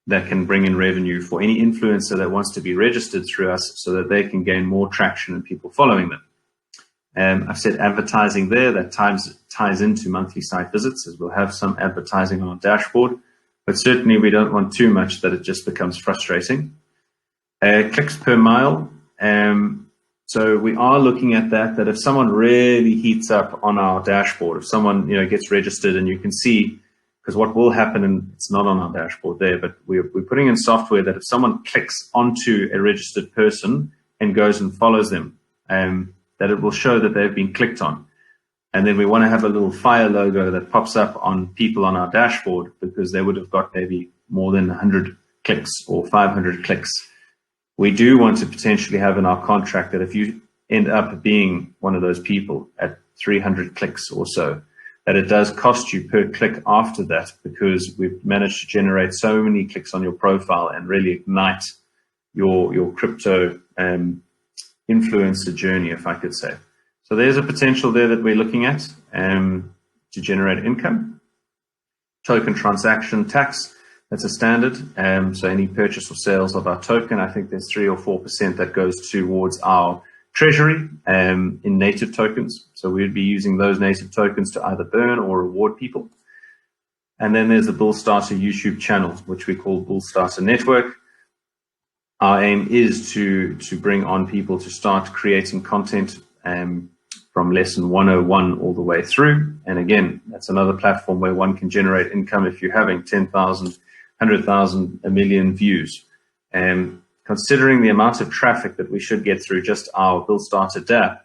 B: that can bring in revenue for any influencer that wants to be registered through us so that they can gain more traction and people following them. I've said advertising there, that ties into monthly site visits, as we'll have some advertising on our dashboard, but certainly we don't want too much that it just becomes frustrating. Clicks per mile. So we are looking at that if someone really heats up on our dashboard, if someone gets registered, and you can see, because what will happen, and it's not on our dashboard there, but we're putting in software that if someone clicks onto a registered person and goes and follows them, that it will show that they've been clicked on. And then we want to have a little fire logo that pops up on people on our dashboard, because they would have got maybe more than 100 clicks or 500 clicks. We do want to potentially have in our contract that if you end up being one of those people at 300 clicks or so, that it does cost you per click after that, because we've managed to generate so many clicks on your profile and really ignite your crypto influencer journey, if I could say. So there's a potential there that we're looking at to generate income. Token transaction tax, that's a standard. So any purchase or sales of our token, I think there's 3 or 4% that goes towards our treasury in native tokens. So we'd be using those native tokens to either burn or reward people. And then there's the Bullstarter YouTube channel, which we call Bullstarter Network. Our aim is to bring on people to start creating content from lesson 101 all the way through. And again, that's another platform where one can generate income if you're having 10,000, 100,000, a million views. Considering the amount of traffic that we should get through just our Bullstarter DApp,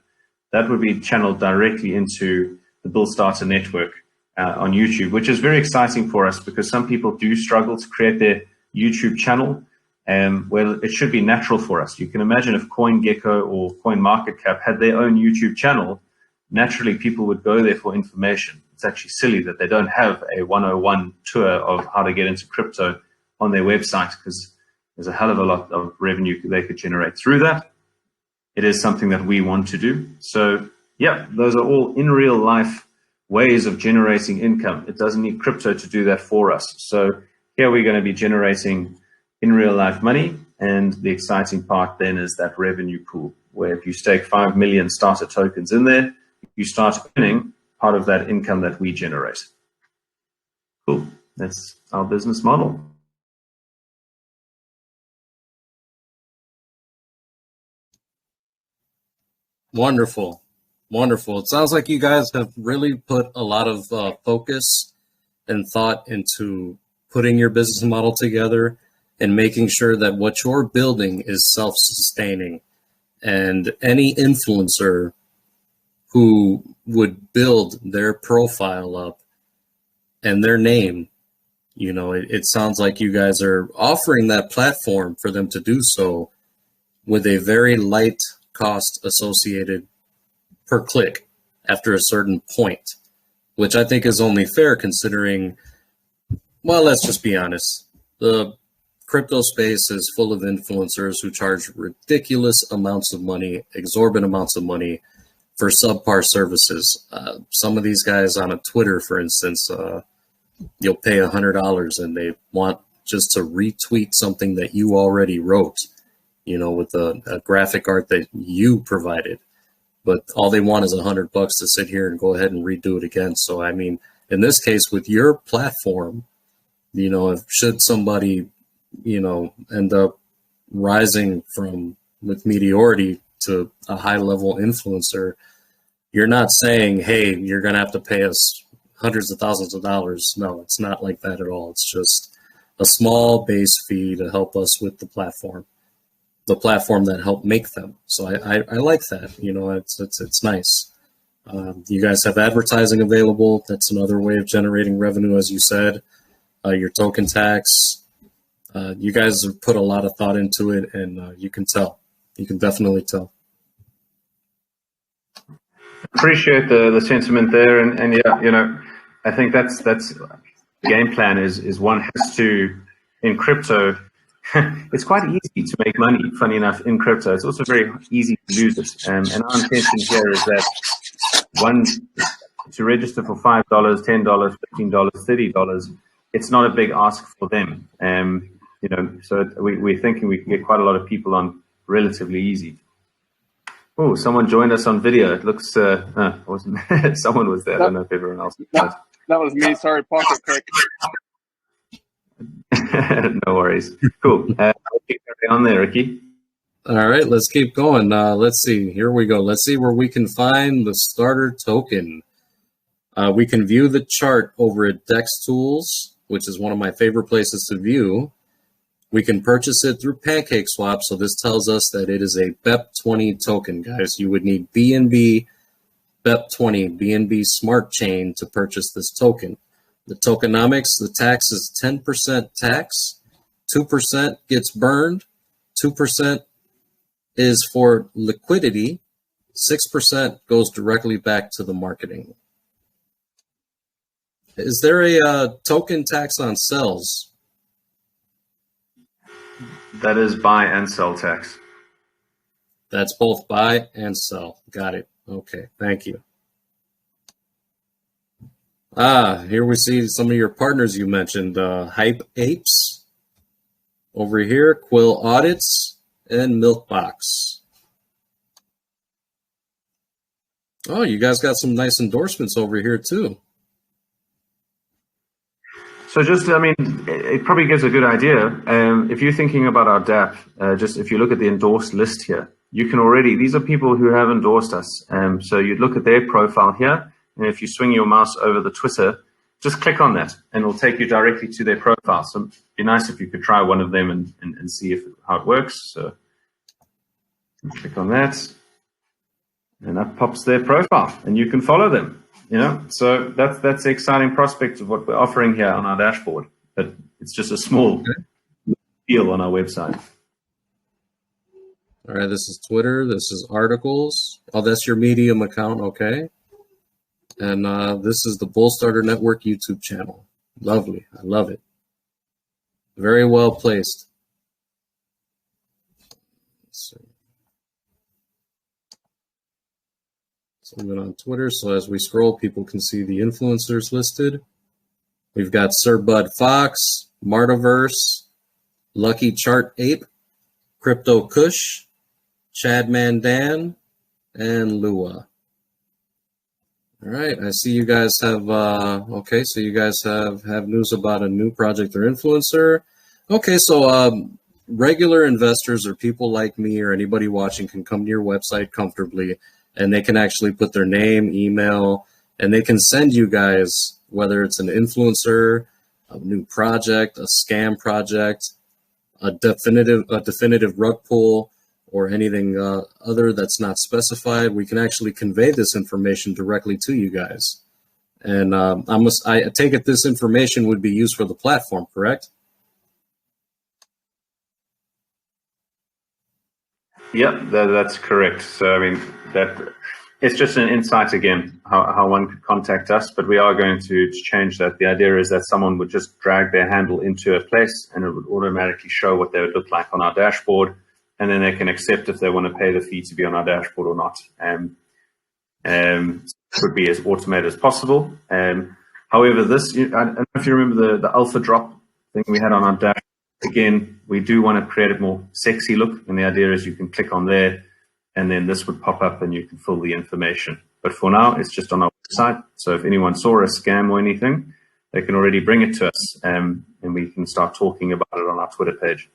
B: that would be channeled directly into the Bullstarter network on YouTube, which is very exciting for us, because some people do struggle to create their YouTube channel. Well, it should be natural for us. You can imagine if CoinGecko or CoinMarketCap had their own YouTube channel, naturally people would go there for information. It's actually silly that they don't have a 101 tour of how to get into crypto on their website, because there's a hell of a lot of revenue they could generate through that. It is something that we want to do. So yeah, those are all in real life ways of generating income. It doesn't need crypto to do that for us. So here we're going to be generating in real life money. And the exciting part then is that revenue pool, where if you stake 5 million starter tokens in there, you start earning part of that income that we generate. Cool. That's our business model.
A: Wonderful. Wonderful. It sounds like you guys have really put a lot of focus and thought into putting your business model together and making sure that what you're building is self-sustaining. And any influencer who would build their profile up and their name, you know, it sounds like you guys are offering that platform for them to do so with a very light cost associated per click after a certain point, which I think is only fair considering, well, let's just be honest. The crypto space is full of influencers who charge ridiculous amounts of money, exorbitant amounts of money for subpar services. Some of these guys on a Twitter, for instance, you'll pay $100 and they want just to retweet something that you already wrote, you know, with a graphic art that you provided. But all they want is $100 to sit here and go ahead and redo it again. So, I mean, in this case, with your platform, you know, if should somebody, you know, end up rising from with meteority to a high level influencer, you're not saying, hey, you're going to have to pay us hundreds of thousands of dollars. No, it's not like that at all. It's just a small base fee to help us with the platform that helped make them. So I like that. You know, it's nice. You guys have advertising available. That's another way of generating revenue, as you said. Your token tax. You guys have put a lot of thought into it, and you can tell. You can definitely tell.
B: Appreciate the sentiment there, and yeah, you know, I think that's the game plan is one has to, in crypto, it's quite easy to make money, funny enough, in crypto. It's also very easy to lose it. And our intention here is that to register for $5, $10, $15, $30, it's not a big ask for them. You know, so we're thinking we can get quite a lot of people on relatively easy. Oh, someone joined us on video. It looks, wasn't someone was there. I don't know if everyone else was.
F: That was me. Sorry, pocket click.
B: No worries. Cool. Carry on there, Ricky.
A: All right, let's keep going. Let's see. Here we go. Let's see where we can find the starter token. We can view the chart over at Dex Tools, which is one of my favorite places to view. We can purchase it through PancakeSwap. So this tells us that it is a BEP20 token, guys. You would need BNB BEP20, BNB Smart Chain to purchase this token. The tokenomics, the tax is 10% tax, 2% gets burned, 2% is for liquidity, 6% goes directly back to the marketing. Is there a token tax on sells?
B: That is buy and sell tax.
A: That's both buy and sell. Got it. Okay, thank you. Here we see some of your partners you mentioned, Hype Apes over here, Quill Audits, and Milkbox. Oh, you guys got some nice endorsements over here too.
B: So just, I mean, it probably gives a good idea. If you're thinking about our DApp, just if you look at the endorsed list here, you can already, these are people who have endorsed us. So you'd look at their profile here, and if you swing your mouse over the Twitter, just click on that, and it'll take you directly to their profile. So it'd be nice if you could try one of them and see how it works. So click on that, and up pops their profile, and you can follow them. You know, so that's the exciting prospect of what we're offering here on our dashboard. But it's just a small deal on our website.
A: All right, this is Twitter. This is articles. Oh, that's your Medium account. Okay. And this is the Bullstarter Network YouTube channel. Lovely. I love it. Very well placed. Let's see. Something on Twitter. So as we scroll, people can see the influencers listed. We've got Sir Bud Fox, Martaverse, Lucky Chart Ape, Crypto Kush, Chad Mandan, and Lua. All right, I see you guys have okay, so you guys have news about a new project or influencer. Okay, so regular investors or people like me or anybody watching can come to your website comfortably, and they can actually put their name, email, and they can send you guys, whether it's an influencer, a new project, a scam project, a definitive rug pull, or anything other that's not specified. We can actually convey this information directly to you guys. And I take it this information would be used for the platform, correct?
B: Yep, that's correct. So, I mean, that it's just an insight again, how one could contact us, but we are going to change that. The idea is that someone would just drag their handle into a place and it would automatically show what they would look like on our dashboard. And then they can accept if they want to pay the fee to be on our dashboard or not. Could be as automated as possible. However, this, I don't know if you remember the alpha drop thing we had on our dashboard. Again, we do want to create a more sexy look, and the idea is you can click on there, and then this would pop up and you can fill the information. But for now, it's just on our website. So if anyone saw a scam or anything, they can already bring it to us, and we can start talking about it on our Twitter page.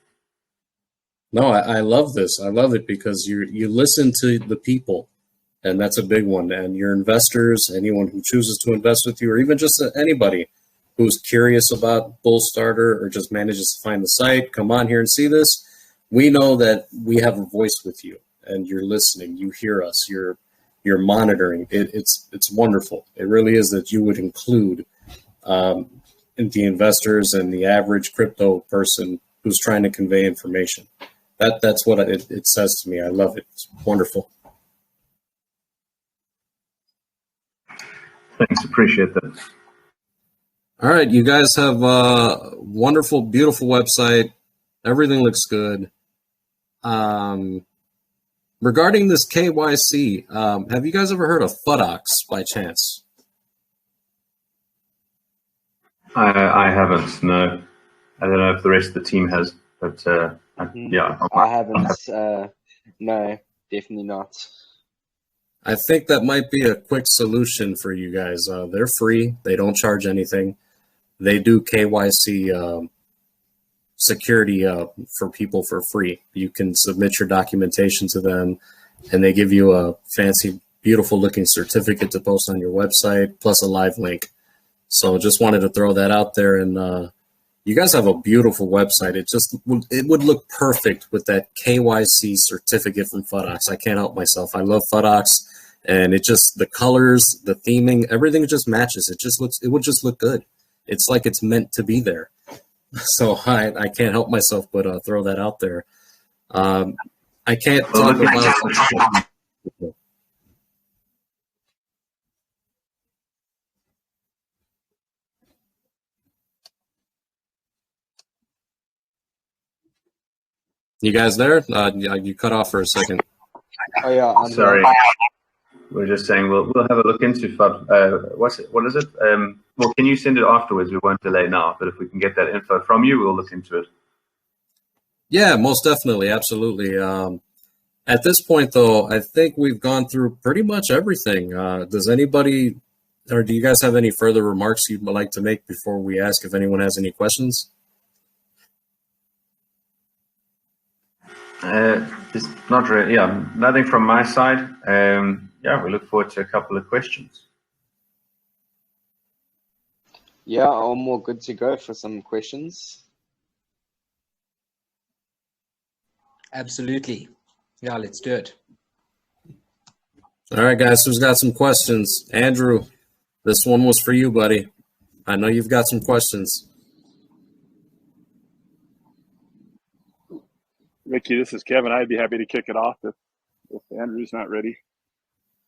A: No, I love this. I love it because you listen to the people, and that's a big one. And your investors, anyone who chooses to invest with you, or even just anybody who's curious about Bullstarter or just manages to find the site, come on here and see this. We know that we have a voice with you, and you're listening. You hear us. You're monitoring. It's wonderful. It really is that you would include the investors and the average crypto person who's trying to convey information. That's what it says to me. I love it. It's wonderful.
B: Thanks, appreciate that.
A: All right, you guys have a wonderful, beautiful website. Everything looks good. Regarding this KYC, have you guys ever heard of FUDOX by chance?
B: I haven't, no. I don't know if the rest of the team has, but yeah.
C: I haven't. No, definitely not.
A: I think that might be a quick solution for you guys. They're free. They don't charge anything. They do KYC security for people for free. You can submit your documentation to them, and they give you a fancy, beautiful looking certificate to post on your website, plus a live link. So just wanted to throw that out there. And you guys have a beautiful website. It would look perfect with that KYC certificate from FUDOX. I can't help myself. I love FUDOX, and the colors, the theming, everything just matches. It would just look good. It's like it's meant to be there. So I can't help myself but throw that out there. I can't talk about. You guys there? You cut off for a second.
C: Oh yeah, I'm
B: sorry. We're just saying we'll have a look into FUD. What is it? Well, can you send it afterwards? We won't delay now, but if we can get that info from you, we'll look into it.
A: Yeah, most definitely, absolutely. At this point, though, I think we've gone through pretty much everything. Does anybody, or do you guys have any further remarks you'd like to make before we ask if anyone has any questions?
B: It's not really, yeah, nothing from my side. Yeah, we look forward to a couple of questions.
C: Yeah, I'm all good to go for some questions.
E: Absolutely. Yeah, let's do it.
A: All right, guys, who's got some questions? Andrew, this one was for you, buddy. I know you've got some questions.
F: Ricky, this is Kevin. I'd be happy to kick it off if Andrew's not ready.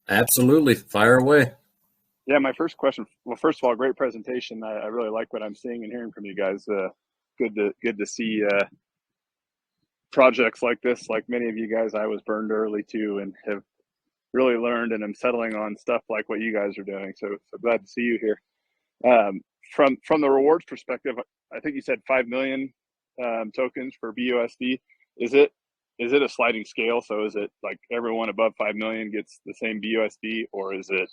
A: Absolutely. Fire away.
F: Yeah, my first question. Well, first of all, great presentation. I really like what I'm seeing and hearing from you guys. Good to see projects like this. Like many of you guys, I was burned early too, and have really learned, and I'm settling on stuff like what you guys are doing. So glad to see you here. From the rewards perspective, I think you said 5 million tokens for BUSD. Is it a sliding scale? So is it like everyone above 5 million gets the same BUSD, or is it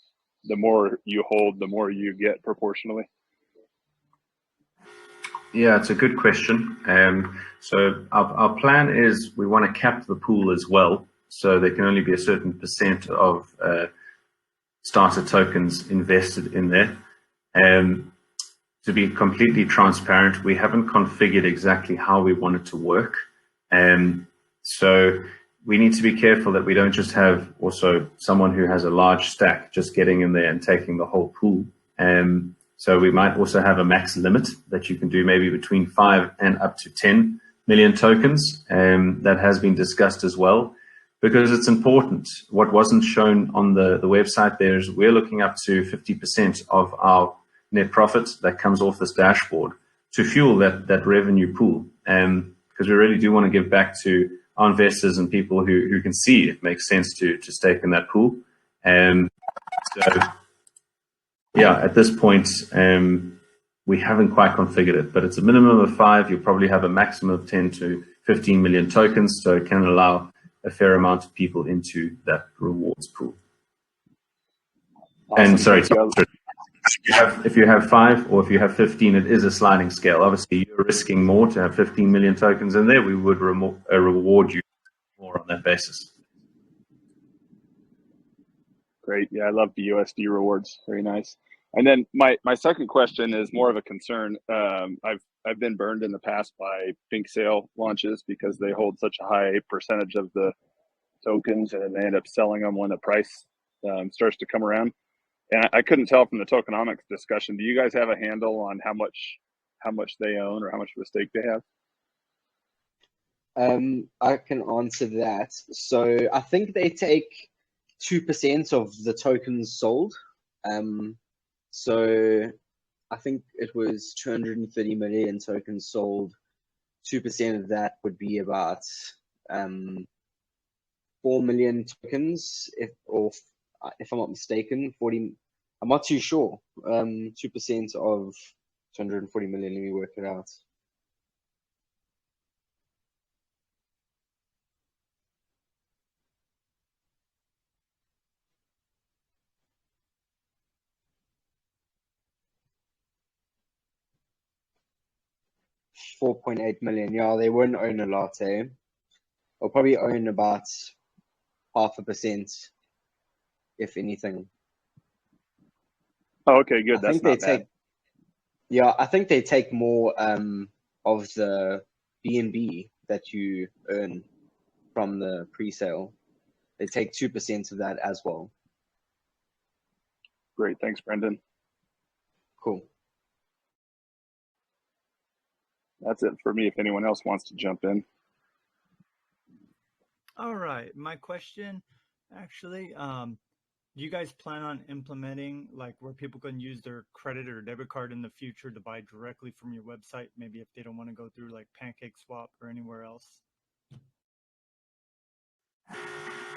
F: the more you hold, the more you get proportionally?
B: Yeah, it's a good question. So our plan is we want to cap the pool as well, so there can only be a certain percent of starter tokens invested in there. To be completely transparent, we haven't configured exactly how we want it to work. So we need to be careful that we don't just have also someone who has a large stack just getting in there and taking the whole pool. So we might also have a max limit that you can do maybe between 5 and up to 10 million tokens. That has been discussed as well, because it's important. What wasn't shown on the website there is we're looking up to 50% of our net profit that comes off this dashboard to fuel that revenue pool. Because we really do want to give back to our investors and people who can see it makes sense to stake in that pool. So yeah, at this point, we haven't quite configured it, but it's a minimum of 5. You'll probably have a maximum of 10 to 15 million tokens, so it can allow a fair amount of people into that rewards pool.
F: Awesome.
B: And sorry,
F: Thanks,
B: if you have 5 or if you have 15, it is a sliding scale. Obviously, you're risking more to have 15 million tokens in there. We would reward you more on that basis.
F: Great. Yeah, I love the USD rewards. Very nice. And then my second question is more of a concern. I've been burned in the past by pink sale launches because they hold such a high percentage of the tokens, and then they end up selling them when the price starts to come around. And I couldn't tell from the tokenomics discussion. Do you guys have a handle on how much they own or how much of a stake they have?
C: I can answer that. So I think they take 2% of the tokens sold. So I think it was 230 million tokens sold. 2% of that would be about 4 million tokens, if I'm not mistaken. 40. I'm not too sure. 2% of 240 million. Let me work it out. $4.8 million. Yeah, they won't own a lot, eh? They'll probably own about 0.5%, if anything.
F: Oh, okay, good.
C: I
F: That's
C: think
F: not
C: they
F: bad.
C: take. Yeah, I think they take more of the BNB that you earn from the pre-sale. They take 2% of that as well.
F: Great. Thanks, Brendan.
C: Cool.
F: That's it for me. If anyone else wants to jump in.
G: All right. My question, actually, do you guys plan on implementing like where people can use their credit or debit card in the future to buy directly from your website? Maybe if they don't want to go through like PancakeSwap or anywhere else.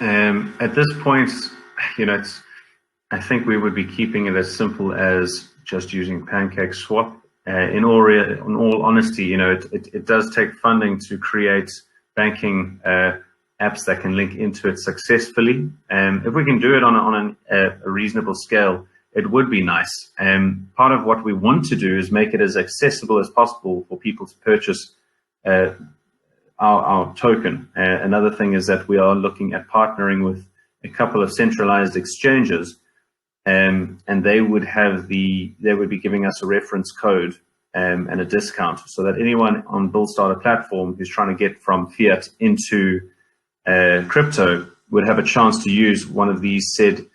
B: At this point, I think we would be keeping it as simple as just using PancakeSwap. In all honesty, it does take funding to create banking apps that can link into it successfully. If we can do it on a reasonable scale, it would be nice. Part of what we want to do is make it as accessible as possible for people to purchase our token. Another thing is that we are looking at partnering with a couple of centralized exchanges, and they would be giving us a reference code and a discount, so that anyone on Bullstarter platform who's trying to get from fiat into crypto would have a chance to use one of these said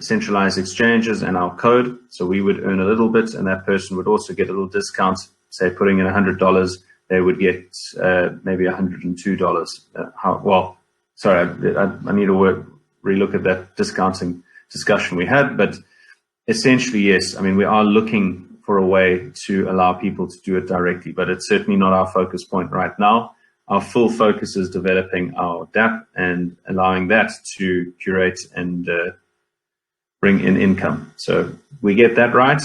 B: centralized exchanges and our code. So we would earn a little bit, and that person would also get a little discount. Say putting in $100, they would get maybe $102. I need to relook at that discounting discussion we had, but essentially, yes. I mean, we are looking for a way to allow people to do it directly, but it's certainly not our focus point right now. Our full focus is developing our DApp and allowing that to curate and bring in income. So we get that right,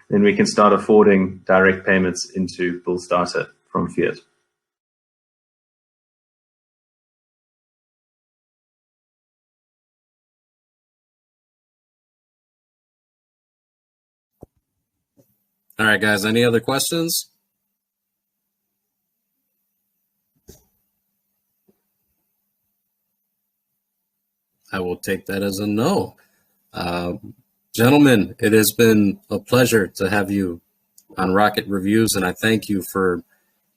B: then we can start affording direct payments into Bullstarter from fiat.
A: All right, guys, any other questions? I will take that as a no. Gentlemen, it has been a pleasure to have you on Rocket Reviews, and I thank you for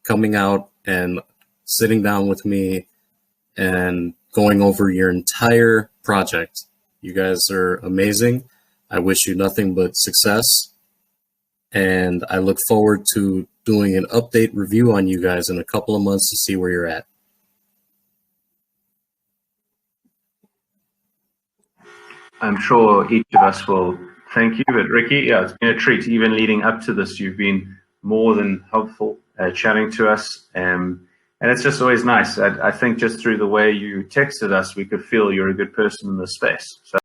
A: coming out and sitting down with me and going over your entire project. You guys are amazing. I wish you nothing but success, and I look forward to doing an update review on you guys in a couple of months to see where you're at.
B: I'm sure each of us will thank you, but Ricky, yeah, it's been a treat. Even leading up to this, you've been more than helpful chatting to us. And it's just always nice. I think just through the way you texted us, we could feel you're a good person in this space. So